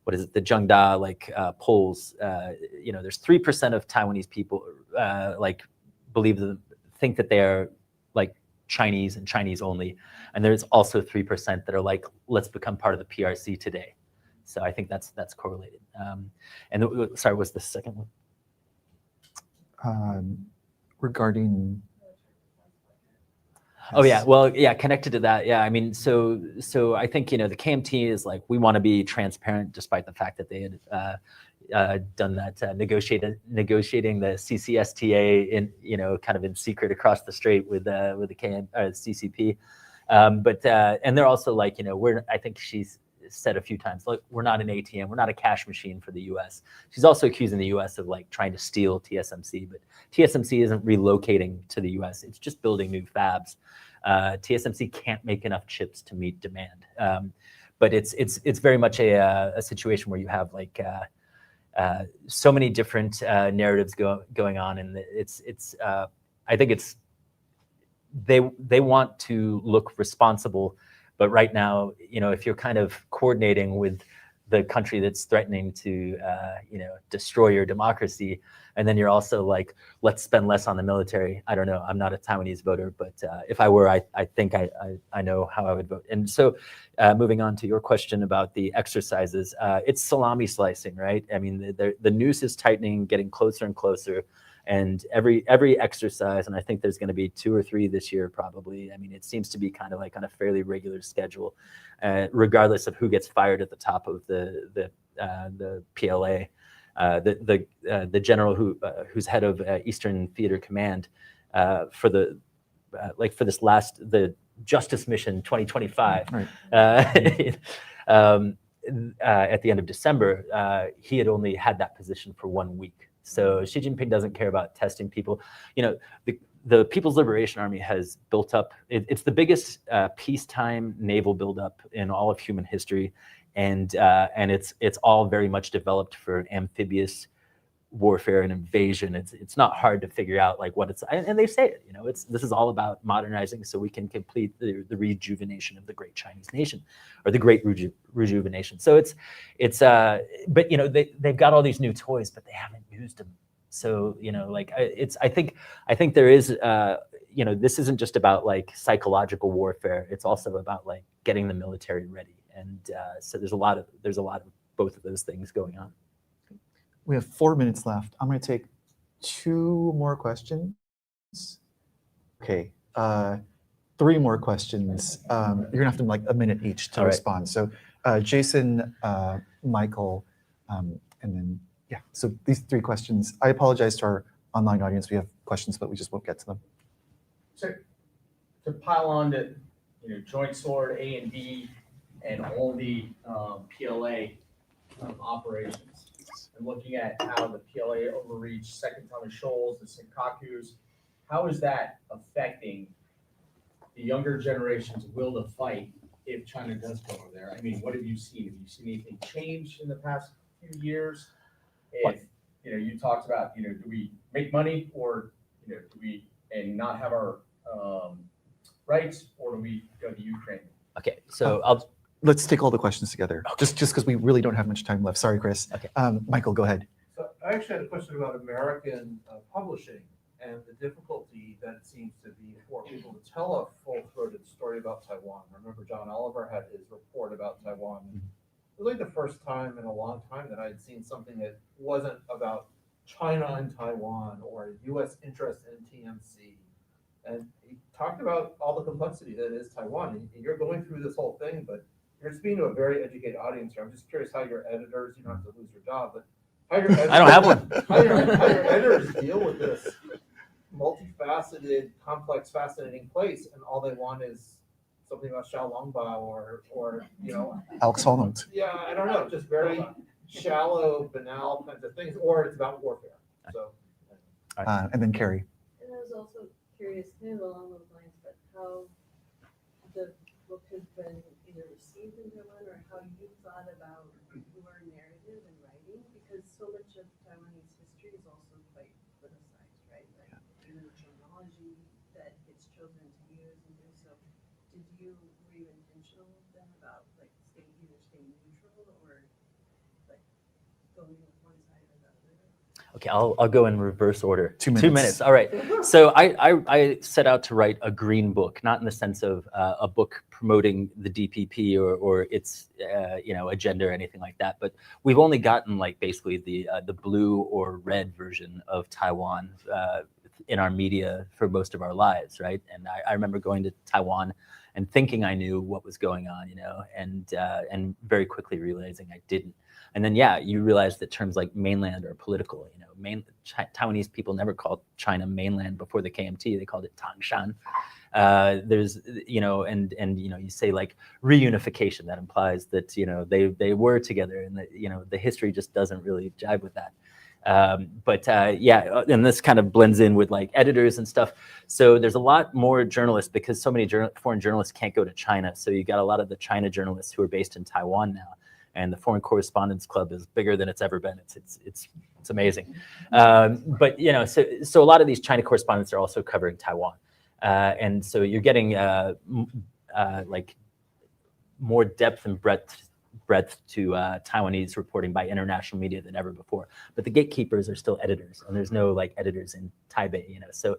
Zhengda like polls, you know, there's 3% of Taiwanese people like think that they are like Chinese and Chinese only, and there's also 3% that are like, let's become part of the PRC today. So I think that's correlated. And sorry, what's the second one? Regarding. Oh yeah, well yeah, connected to that, yeah. I mean, so I think, you know, the KMT is like, we want to be transparent, despite the fact that they had done that negotiating the CCSTA in, you know, kind of in secret across the strait with the CCP, but and they're also like, you know, I think she's said a few times, look, we're not an ATM, we're not a cash machine for the US. She's also accusing the US of like trying to steal TSMC, but TSMC isn't relocating to the US, it's just building new fabs. TSMC can't make enough chips to meet demand. But it's very much a situation where you have like so many different narratives going on, and I think it's they want to look responsible. But right now, you know, if you're kind of coordinating with the country that's threatening to, you know, destroy your democracy, and then you're also like, let's spend less on the military. I don't know. I'm not a Taiwanese voter, but if I were, I think I know how I would vote. And so, moving on to your question about the exercises, it's salami slicing, right? I mean, the noose is tightening, getting closer and closer. And every exercise, and I think there's going to be 2 or 3 this year probably. I mean, it seems to be kind of like on a fairly regular schedule, regardless of who gets fired at the top of the PLA. The general who's head of Eastern Theater Command for the Justice Mission 2025. Right. at the end of December, he had only had that position for 1 week. So Xi Jinping doesn't care about testing people. The People's Liberation Army has built up, it's the biggest peacetime naval buildup in all of human history. And it's all very much developed for amphibious warfare and invasion. It's not hard to figure out like what it's, and they say it, this is all about modernizing so we can complete the rejuvenation of the great Chinese nation, or the great rejuvenation. So but they've got all these new toys, but they haven't used them. So I think there is this isn't just about like psychological warfare. It's also about like getting the military ready, and so there's a lot of both of those things going on. We have 4 minutes left. I'm going to take 2 more questions. Okay, 3 more questions. You're going to have to like a minute each to respond. So Jason, Michael, and then, yeah. So these 3 questions. I apologize to our online audience. We have questions, but we just won't get to them. So to pile on to Joint Sword, A and B, and all the PLA operations, and looking at how the PLA overreached Second Thomas Shoals, the Senkakus, how is that affecting the younger generation's will to fight if China does go over there? I mean, what have you seen? Have you seen anything change in the past few years? If you talked about, do we make money, or do we and not have our rights, or do we go to Ukraine? Okay, so let's take all the questions together. Okay. Just because we really don't have much time left. Sorry, Chris. Okay. Michael, go ahead. So I actually had a question about American publishing and the difficulty that it seems to be for people to tell a full-throated story about Taiwan. I remember John Oliver had his report about Taiwan. It was like the first time in a long time that I had seen something that wasn't about China and Taiwan or U.S. interest in TMC. And he talked about all the complexity that is Taiwan. And you're going through this whole thing, but you're speaking to a very educated audience here. I'm just curious how your editors, you don't have to lose your job, but how your editors, I don't have one. how your editors deal with this multifaceted, complex, fascinating place, and all they want is something about Xiaolongbao or Alex Honnold. yeah, I don't know, just very shallow, banal kinds of things, or it's about warfare. So, And then Carrie. And I was also curious, kind of along those lines, but how the book has been either received in Taiwan, or how you thought about your narrative and writing, because so much of Taiwanese history is also quite politicized, right? Like even the terminology that it's chosen to use and do so. Were you intentional then about like either staying neutral or like going with one side or the other? Okay, I'll go in reverse order. 2 minutes. 2 minutes. All right. So I set out to write a green book, not in the sense of a book promoting the DPP or its agenda or anything like that. But we've only gotten like basically the blue or red version of Taiwan in our media for most of our lives, right? And I remember going to Taiwan and thinking I knew what was going on, and very quickly realizing I didn't. And then, you realize that terms like mainland are political. Taiwanese people never called China mainland before the KMT. They called it Tangshan. There's, you say like reunification. That implies that, they were together, and that, the history just doesn't really jive with that. And this kind of blends in with like editors and stuff. So there's a lot more journalists, because so many foreign journalists can't go to China. So you got a lot of the China journalists who are based in Taiwan now. And the Foreign Correspondents Club is bigger than it's ever been. It's amazing. So a lot of these China correspondents are also covering Taiwan. And so you're getting like more depth and breadth to Taiwanese reporting by international media than ever before. But the gatekeepers are still editors, and there's no like editors in Taipei, So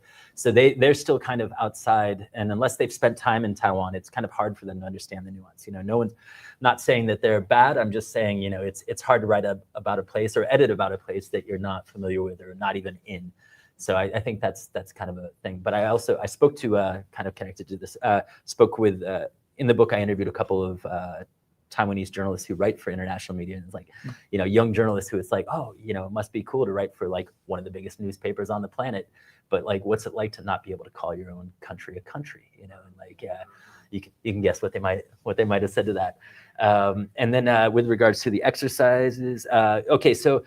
they're still kind of outside, and unless they've spent time in Taiwan, it's kind of hard for them to understand the nuance. No one's not saying that they're bad. I'm just saying, it's hard to write about a place or edit about a place that you're not familiar with or not even in. So I think that's kind of a thing. But I spoke to kind of connected to this. Spoke with in the book. I interviewed a couple of Taiwanese journalists who write for international media, and it's like, young journalists who it's like, oh, it must be cool to write for like one of the biggest newspapers on the planet, but like, what's it like to not be able to call your own country a country, and like, you can guess what they might have said to that. And then with regards to the exercises, okay, so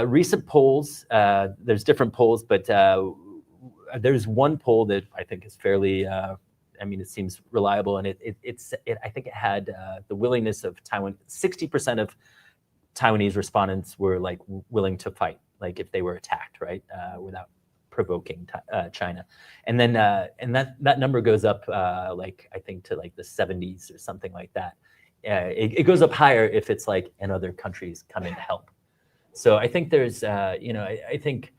recent polls, there's different polls, but there's one poll that I think is fairly, it seems reliable, and I think it had the willingness of Taiwan. 60% of Taiwanese respondents were like willing to fight, like if they were attacked, right, without provoking China, and then and that number goes up like I think to like the 70s or something like that. It goes up higher if it's like and other countries come in to help. So I think there's I think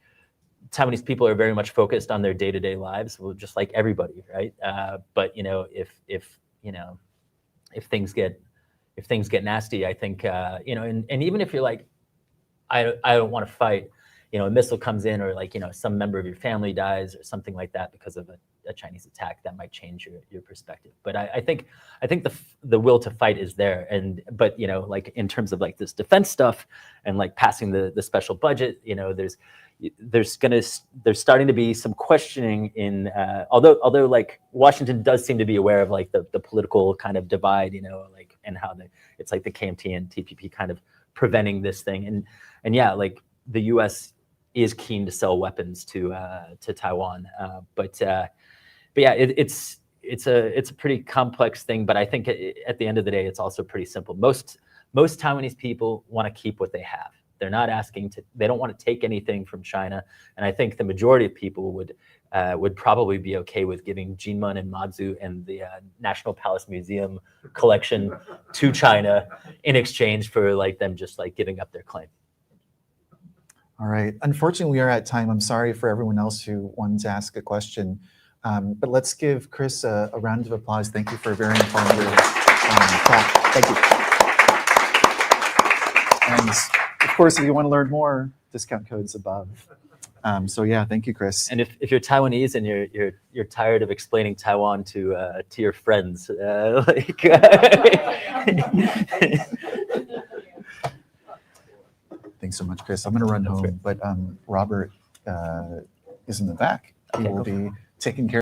Taiwanese people are very much focused on their day-to-day lives, well, just like everybody, right? But if things get nasty, I think and even if you're like, I don't want to fight, a missile comes in, or like some member of your family dies or something like that because of a Chinese attack, that might change your perspective. But I think the will to fight is there, but like in terms of like this defense stuff and like passing the special budget, there's starting to be some questioning in although like Washington does seem to be aware of like the political kind of divide, like, and how it's like the KMT and TPP kind of preventing this thing, and yeah, like the U.S. is keen to sell weapons to Taiwan, but yeah, it's a pretty complex thing. But I think at the end of the day, it's also pretty simple. Most Taiwanese people want to keep what they have. They're not they don't want to take anything from China. And I think the majority of people would probably be okay with giving Jinmen and Mazu and the National Palace Museum collection to China in exchange for like them just like giving up their claim. All right. Unfortunately, we are at time. I'm sorry for everyone else who wanted to ask a question. But let's give Chris a round of applause. Thank you for a very informative talk. Thank you. And of course, if you want to learn more, discount codes above. So yeah, thank you, Chris. And if you're Taiwanese and you're tired of explaining Taiwan to your friends, like. Thanks so much, Chris. I'm going to run home, but Robert is in the back. He will be taking care